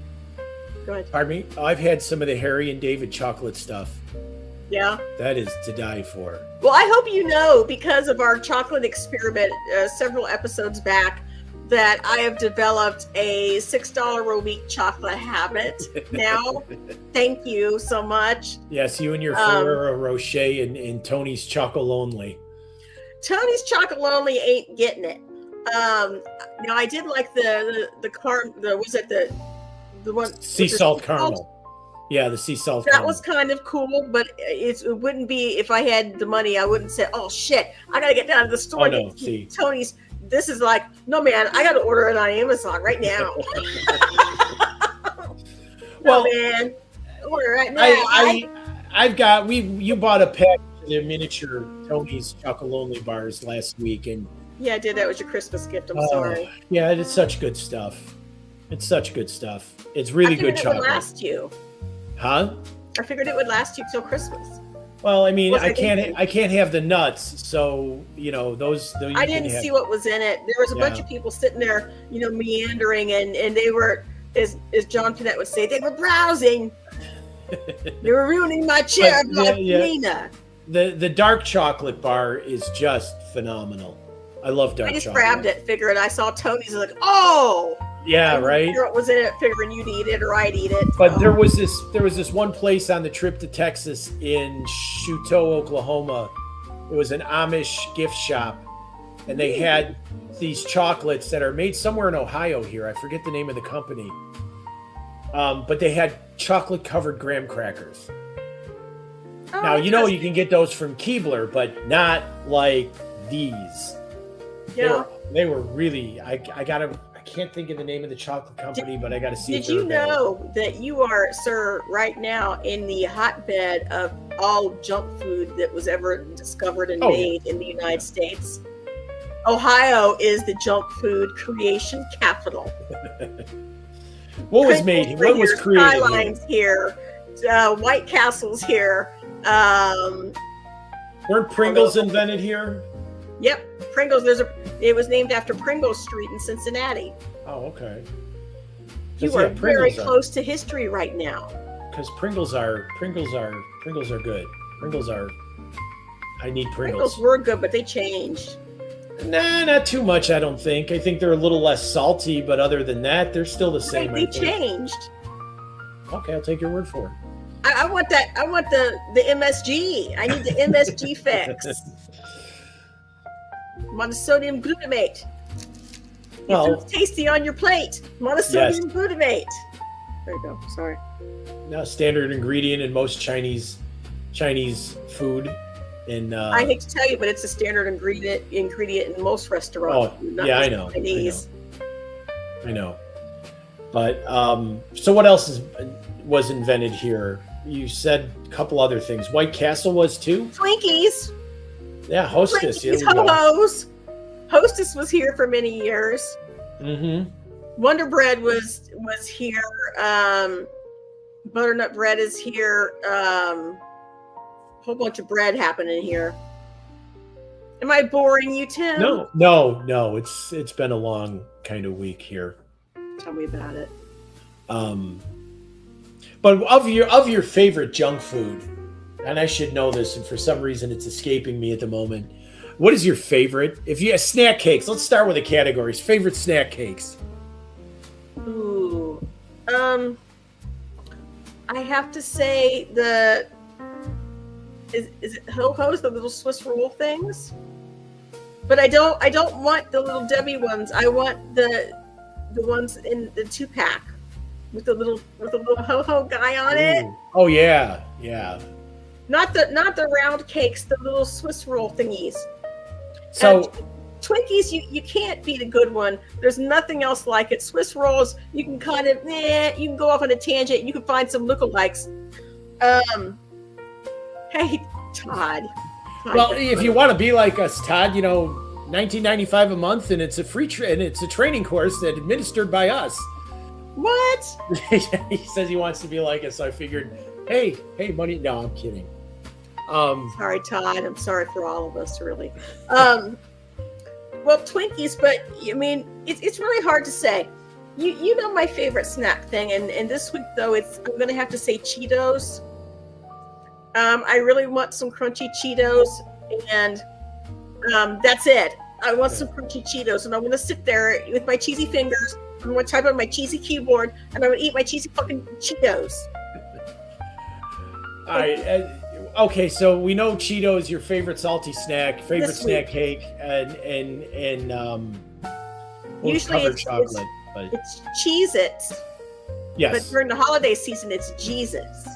Go ahead. Pardon me. I've had some of the Harry and David chocolate stuff. Yeah. That is to die for. Well, I hope you know, because of our chocolate experiment several episodes back, that I have developed a $6 a week chocolate habit now. Thank you so much. Yes, you and your Ferrero Rocher and Tony's Chocolonely. Tony's Chocolonely ain't getting it. Now I did like the one sea salt caramel. Yeah, the sea salt. That was kind of cool, but it wouldn't be, if I had the money, I wouldn't say, "Oh shit, I gotta get down to the store." Oh, no, see. Tony's. This is like, no man, I gotta order it on Amazon right now. Well, man, order right now. You bought a pack of the miniature Tony's Chocolonely bars last week, and yeah, I did. That was your Christmas gift. I'm sorry. Yeah, it's such good stuff. It's such good stuff. It's really good chocolate. It would last you. Huh? I figured it would last you till Christmas. Well, I mean, I can't have the nuts, so those I didn't see what was in it. There was a bunch of people sitting there, meandering, and they were, as John Pinette would say, they were browsing. You're ruining my chair, But, yeah. Nina. The dark chocolate bar is just phenomenal. I love dark chocolate. I just grabbed it, figured I saw Tony's, like, oh! Yeah, I right. What was in it, figuring you'd eat it or I'd eat it. But there was this one place on the trip to Texas in Chouteau, Oklahoma. It was an Amish gift shop, and they had these chocolates that are made somewhere in Ohio here. I forget the name of the company. But they had chocolate covered graham crackers. Oh, Now, you can get those from Keebler, but not like these. Yeah. They were really, I can't think of the name of the chocolate company, but I got to see. Did you know that you are, sir, right now in the hotbed of all junk food that was ever discovered and made in the United States? Ohio is the junk food creation capital. What was made? What was created? Skylines here, White Castles here. Weren't Pringles invented here? Yep, Pringles. It was named after Pringles Street in Cincinnati. Oh, okay. You are very close to history right now. Because Pringles are good. Pringles are. I need Pringles. Pringles were good, but they changed. Nah, not too much. I don't think. I think they're a little less salty, but other than that, they're still the same. They changed. Okay, I'll take your word for it. I want that. I want the MSG. I need the MSG fix. Monosodium glutamate. Well, it's tasty on your plate. Monosodium glutamate. There you go. Sorry. Now, standard ingredient in most Chinese food. I hate to tell you, but it's a standard ingredient in most restaurants. Oh, yeah, I know. Chinese. I know. But so what else was invented here? You said a couple other things. White Castle was too? Twinkies. Yeah, Hostess. Twinkies, Ho-Hos. Hostess was here for many years. Mm-hmm. Wonder Bread was here. Butternut bread is here. Whole bunch of bread happening here. Am I boring you, Tim? No. It's been a long kind of week here. Tell me about it. But of your favorite junk food, and I should know this, and for some reason it's escaping me at the moment. What is your favorite? If you have snack cakes, let's start with the categories. Favorite snack cakes. Ooh, I have to say is it Ho-Hos, the little Swiss roll things? But I don't want the little Debbie ones. I want the ones in the 2-pack with the little Ho-Ho guy on it. Oh yeah. Not the round cakes, the little Swiss roll thingies. So Twinkies, you can't beat a good one. There's nothing else like it. Swiss rolls, you can kind of you can go off on a tangent. You can find some lookalikes. Hey, Todd. Well, if you want to be like us, Todd, $19.95 a month, and it's a free and it's a training course that administered by us. What? He says he wants to be like us. So I figured, hey, money. No, I'm kidding. Sorry, Todd. I'm sorry for all of us, really. Well, Twinkies, but I mean, it's really hard to say. You know my favorite snack thing, and this week though, I'm gonna have to say Cheetos. I really want some crunchy Cheetos, and that's it. I want some crunchy Cheetos, and I'm gonna sit there with my cheesy fingers. I'm gonna type on my cheesy keyboard, and I'm gonna eat my cheesy fucking Cheetos. All right. Okay, so we know Cheetos, your favorite salty snack, favorite snack cake, and usually covered chocolate. But it's Cheez-Its. Yes. But during the holiday season, it's Jesus.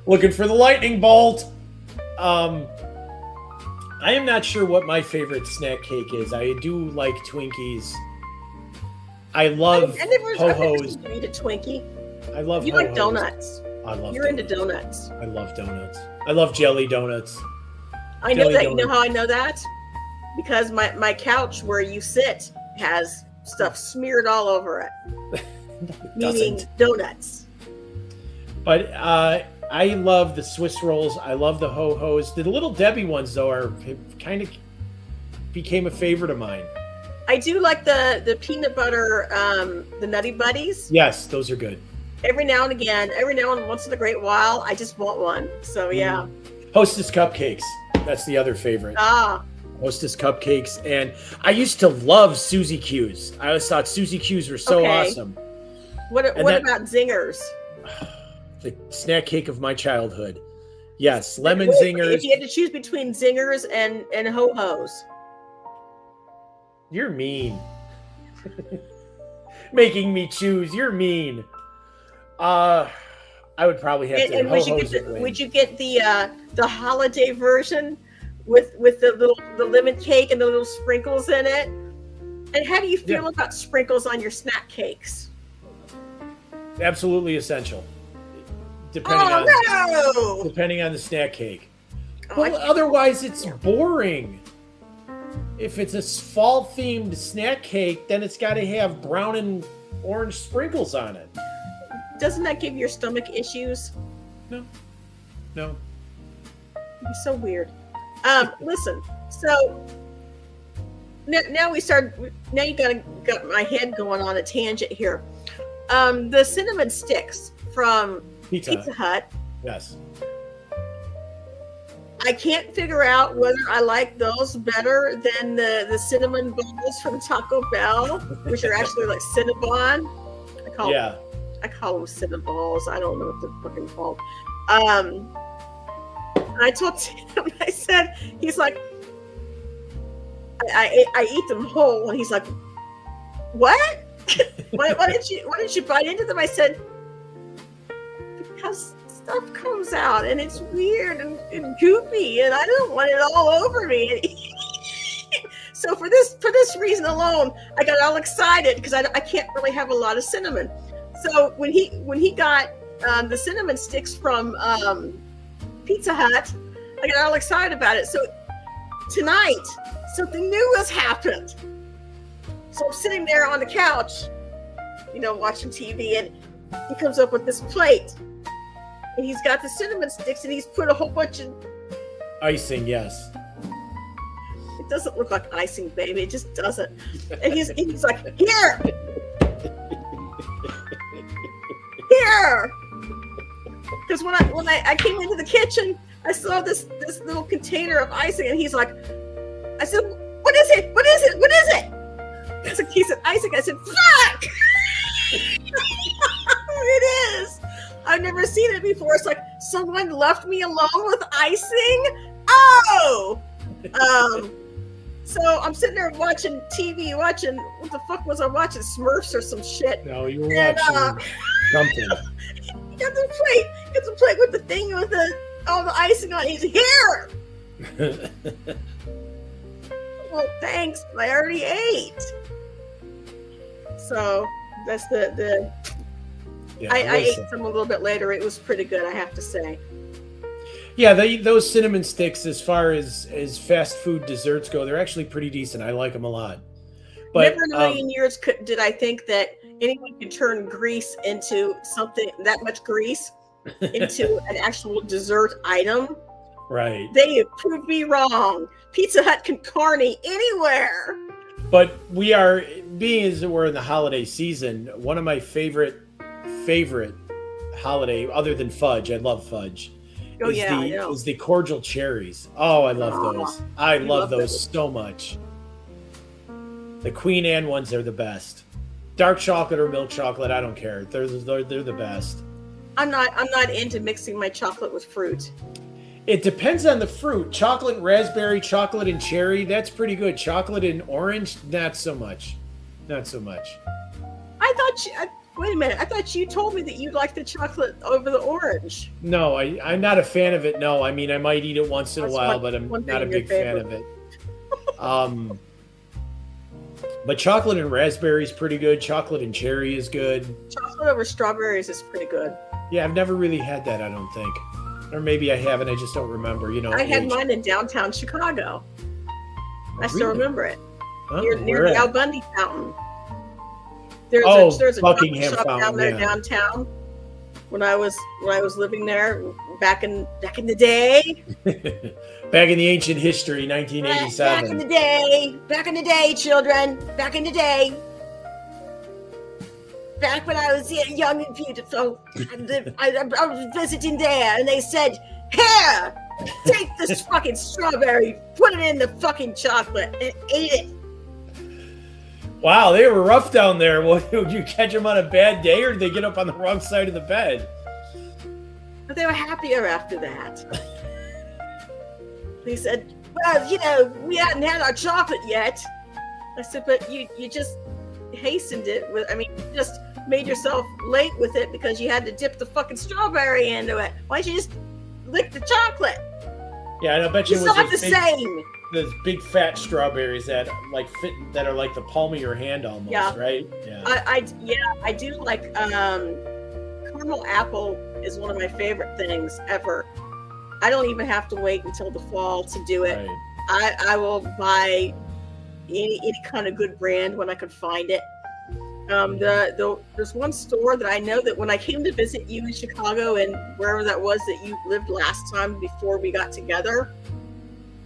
Looking for the lightning bolt. I am not sure what my favorite snack cake is. I do like Twinkies. I love Ho-Hos. You eat a Twinkie. I love. You Ho-Hos. like donuts. I love. You're into donuts. I love donuts. I love jelly donuts. I know that. You know how I know that? Because my couch where you sit has stuff smeared all over it. Meaning donuts. But I love the Swiss rolls. I love the Ho-Hos. The little Debbie ones, though, kind of became a favorite of mine. I do like the peanut butter, the Nutty Buddies. Yes, those are good. Every now and again, every now and once in a great while, I just want one. So yeah. Hostess cupcakes. That's the other favorite. Hostess cupcakes. And I used to love Suzy Q's. I always thought Suzy Q's were so awesome. What about Zingers? The snack cake of my childhood. Yes, lemon Wait, zingers. If you had to choose between Zingers and Ho-Hos. You're mean. Making me choose. You're mean. I would probably have to. And would you get the holiday version with the lemon cake and the little sprinkles in it? And how do you feel about sprinkles on your snack cakes? Absolutely essential. Depending on the snack cake. Well, otherwise it's boring. If it's a fall-themed snack cake, then it's got to have brown and orange sprinkles on it. Doesn't that give your stomach issues? No. It'd be so weird. Listen, so now you got my head going on a tangent here. The cinnamon sticks from Pizza Hut. Yes. I can't figure out whether I like those better than the cinnamon balls from Taco Bell, which are actually like Cinnabon. I call them Cinnaballs. I don't know what they're fucking called. And I told Tim, I said, he's like, I eat them whole, and he's like, what? why didn't you bite into them? I said, because stuff comes out and it's weird and goopy, and I don't want it all over me. So for this reason alone, I got all excited because I can't really have a lot of cinnamon. So when he got the cinnamon sticks from Pizza Hut, I got all excited about it. So tonight, something new has happened. So I'm sitting there on the couch, watching TV, and he comes up with this plate. And he's got the cinnamon sticks, and he's put a whole bunch of icing. Yes. It doesn't look like icing, baby. It just doesn't. And he's like, here. Because when I came into the kitchen, I saw this little container of icing, and he's like, I said, what is it? What is it? What is it? He said icing. I said, fuck. It is. I've never seen it before. It's like someone left me alone with icing. Oh. So I'm sitting there watching TV, what the fuck was I watching? Smurfs or some shit. No, you were watching something. He got the plate with the thing with all the icing on it. He's here. Well, thanks, but I already ate. So that's the I ate some a little bit later. It was pretty good, I have to say. Yeah, those cinnamon sticks, as far as fast food desserts go, they're actually pretty decent. I like them a lot. But never in a million years did I think that anyone could turn grease into something, that much grease, into an actual dessert item. Right. They have proved me wrong. Pizza Hut can carny anywhere. But we are, being as we're in the holiday season, one of my favorite holiday, other than fudge, I love fudge, is the cordial cherries. Oh, I love those. I love those so much. The Queen Anne ones are the best. Dark chocolate or milk chocolate, I don't care. They're the best. I'm not into mixing my chocolate with fruit. It depends on the fruit. Chocolate and raspberry, chocolate and cherry, that's pretty good. Chocolate and orange, not so much. Not so much. Wait a minute. I thought you told me that you like the chocolate over the orange. No, I'm not a fan of it. No, I mean, I might eat it once in a while, but I'm not a big fan of it. But chocolate and raspberry is pretty good. Chocolate and cherry is good. Chocolate over strawberries is pretty good. Yeah, I've never really had that, I don't think. Or maybe I haven't, I just don't remember. I had mine in downtown Chicago. I still remember it. Oh, near the Al Bundy Fountain. There's a Buckingham shop Fountain, down there downtown when I was living there back in the day. Back in the ancient history, 1987. Back in the day, children. Back in the day. Back when I was young and beautiful, I was visiting there, and they said, "Here, take this fucking strawberry, put it in the fucking chocolate, and eat it." Wow, they were rough down there. What, did you catch them on a bad day, or did they get up on the wrong side of the bed? But they were happier after that. They said, "Well, we hadn't had our chocolate yet." I said, "But you just hastened it with. You just made yourself late with it because you had to dip the fucking strawberry into it. Why don't you just lick the chocolate?" Yeah, and I bet you it's it was not the same. Those big fat strawberries that that are like the palm of your hand almost, yeah. Right? Yeah. I do like caramel apple is one of my favorite things ever. I don't even have to wait until the fall to do it. Right. I will buy any kind of good brand when I can find it. There's one store that I know that when I came to visit you in Chicago and wherever that was that you lived last time before we got together,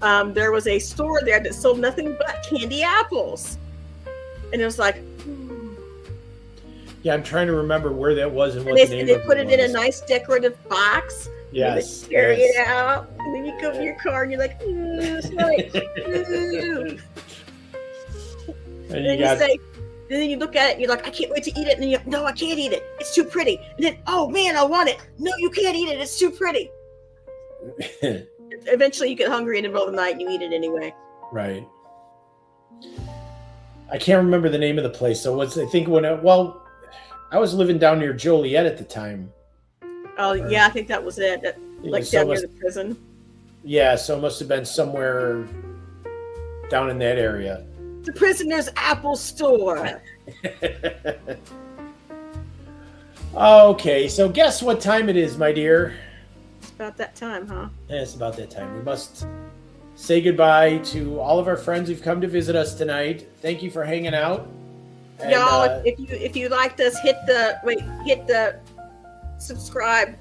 there was a store there that sold nothing but candy apples, and it was like, yeah, I'm trying to remember where that was and what the name of it was. They put it in a nice decorative box. Yes. And carry it out, and then you go to your car and you're like, smell it. And then you look at it and you're like, I can't wait to eat it. And then you're like, no, I can't eat it. It's too pretty. And then, oh man, I want it. No, you can't eat it. It's too pretty. Eventually you get hungry in the middle of the night and you eat it anyway. Right. I can't remember the name of the place. So I was living down near Joliet at the time. Oh yeah, I think that was it. Down near the prison. Yeah, so it must have been somewhere down in that area. The prisoner's apple store. Okay, so guess what time it is, my dear? It's about that time, huh? Yeah, it's about that time. We must say goodbye to all of our friends who've come to visit us tonight. Thank you for hanging out. And, y'all, if you liked us, hit the subscribe.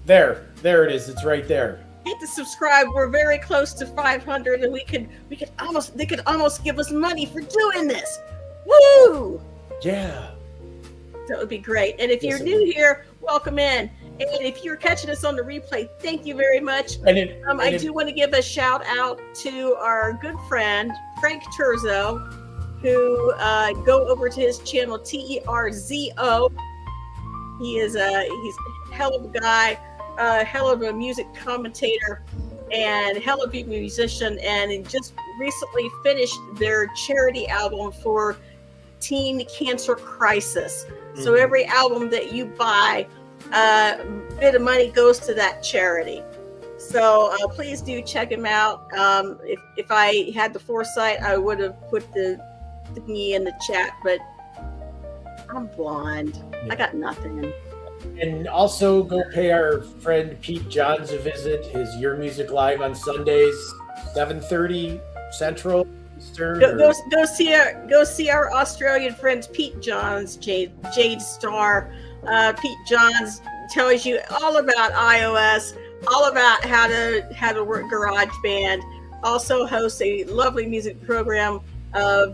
There it is. It's right there. Hit the subscribe. We're very close to 500, and they could almost give us money for doing this. Woo! Yeah. That would be great. And if you're new here, welcome in. And if you're catching us on the replay, thank you very much. I do want to give a shout out to our good friend Frank Terzo, who go over to his channel Terzo. He's a hell of a guy. Hell of a music commentator and hell of a musician, and just recently finished their charity album for Teen Cancer Crisis. Mm-hmm. So every album that you buy, a bit of money goes to that charity. So please do check him out. If I had the foresight, I would have put the thingy in the chat, but I'm blonde. Yeah. I got nothing. And also go pay our friend Pete Johns a visit. His Your Music Live on Sundays, 7:30 Central Eastern. Go see our Australian friend Pete Johns, Jade Star. Pete Johns tells you all about iOS, all about how to work GarageBand. Also hosts a lovely music program of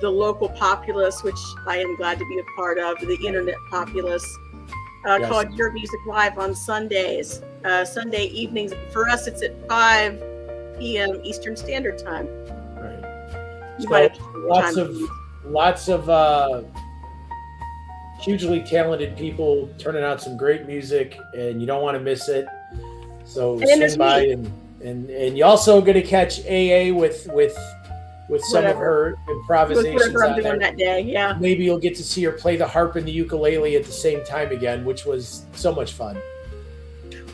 the local populace, which I am glad to be a part of, the internet populace. Yes. Called Your Music Live on Sundays, Sunday evenings. For us, it's at 5 p.m. Eastern Standard Time. Right. So lots of hugely talented people turning out some great music, and you don't want to miss it. So swing by, and you also going to catch AA with some of her improvisations. Whatever I'm doing that day, yeah. Maybe you'll get to see her play the harp and the ukulele at the same time again, which was so much fun.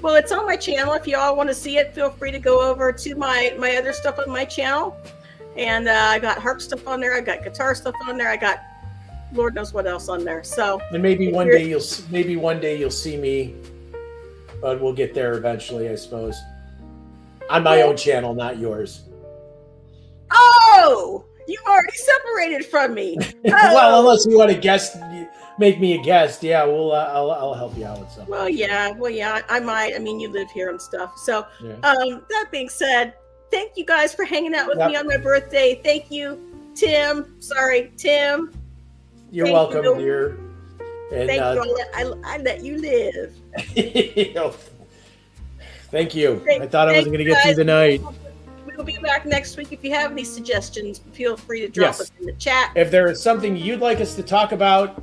Well, it's on my channel. If you all want to see it, feel free to go over to my other stuff on my channel. And I got harp stuff on there. I got guitar stuff on there. I got Lord knows what else on there. So, and maybe one day you'll see me, but we'll get there eventually, I suppose. On my own channel, not yours. Oh, you already separated from me. Oh. Well, unless you want to guest make me a guest, yeah, I'll help you out with something. Well, yeah, I might. I mean, you live here and stuff. So, Yeah. that being said, thank you guys for hanging out with Yep. me on my birthday. Thank you, Tim. Sorry, Tim. You're Thank welcome, you. dear. And Thank you. I let you live. Thank you. Thank- I thought I thank wasn't going to you get through guys. the night. We'll be back next week. If you have any suggestions, feel free to drop Yes. us in the chat. If there is something you'd like us to talk about,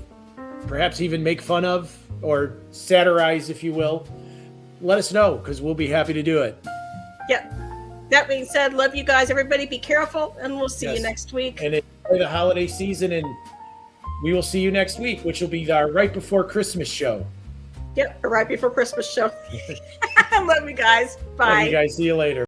perhaps even make fun of or satirize, if you will, let us know because we'll be happy to do it. Yep. That being said, love you guys. Everybody be careful, and we'll see Yes. you next week. And enjoy the holiday season, and we will see you next week, which will be our right before Christmas show. Yep, right before Christmas show. Love you guys. Bye. Love you guys. See you later.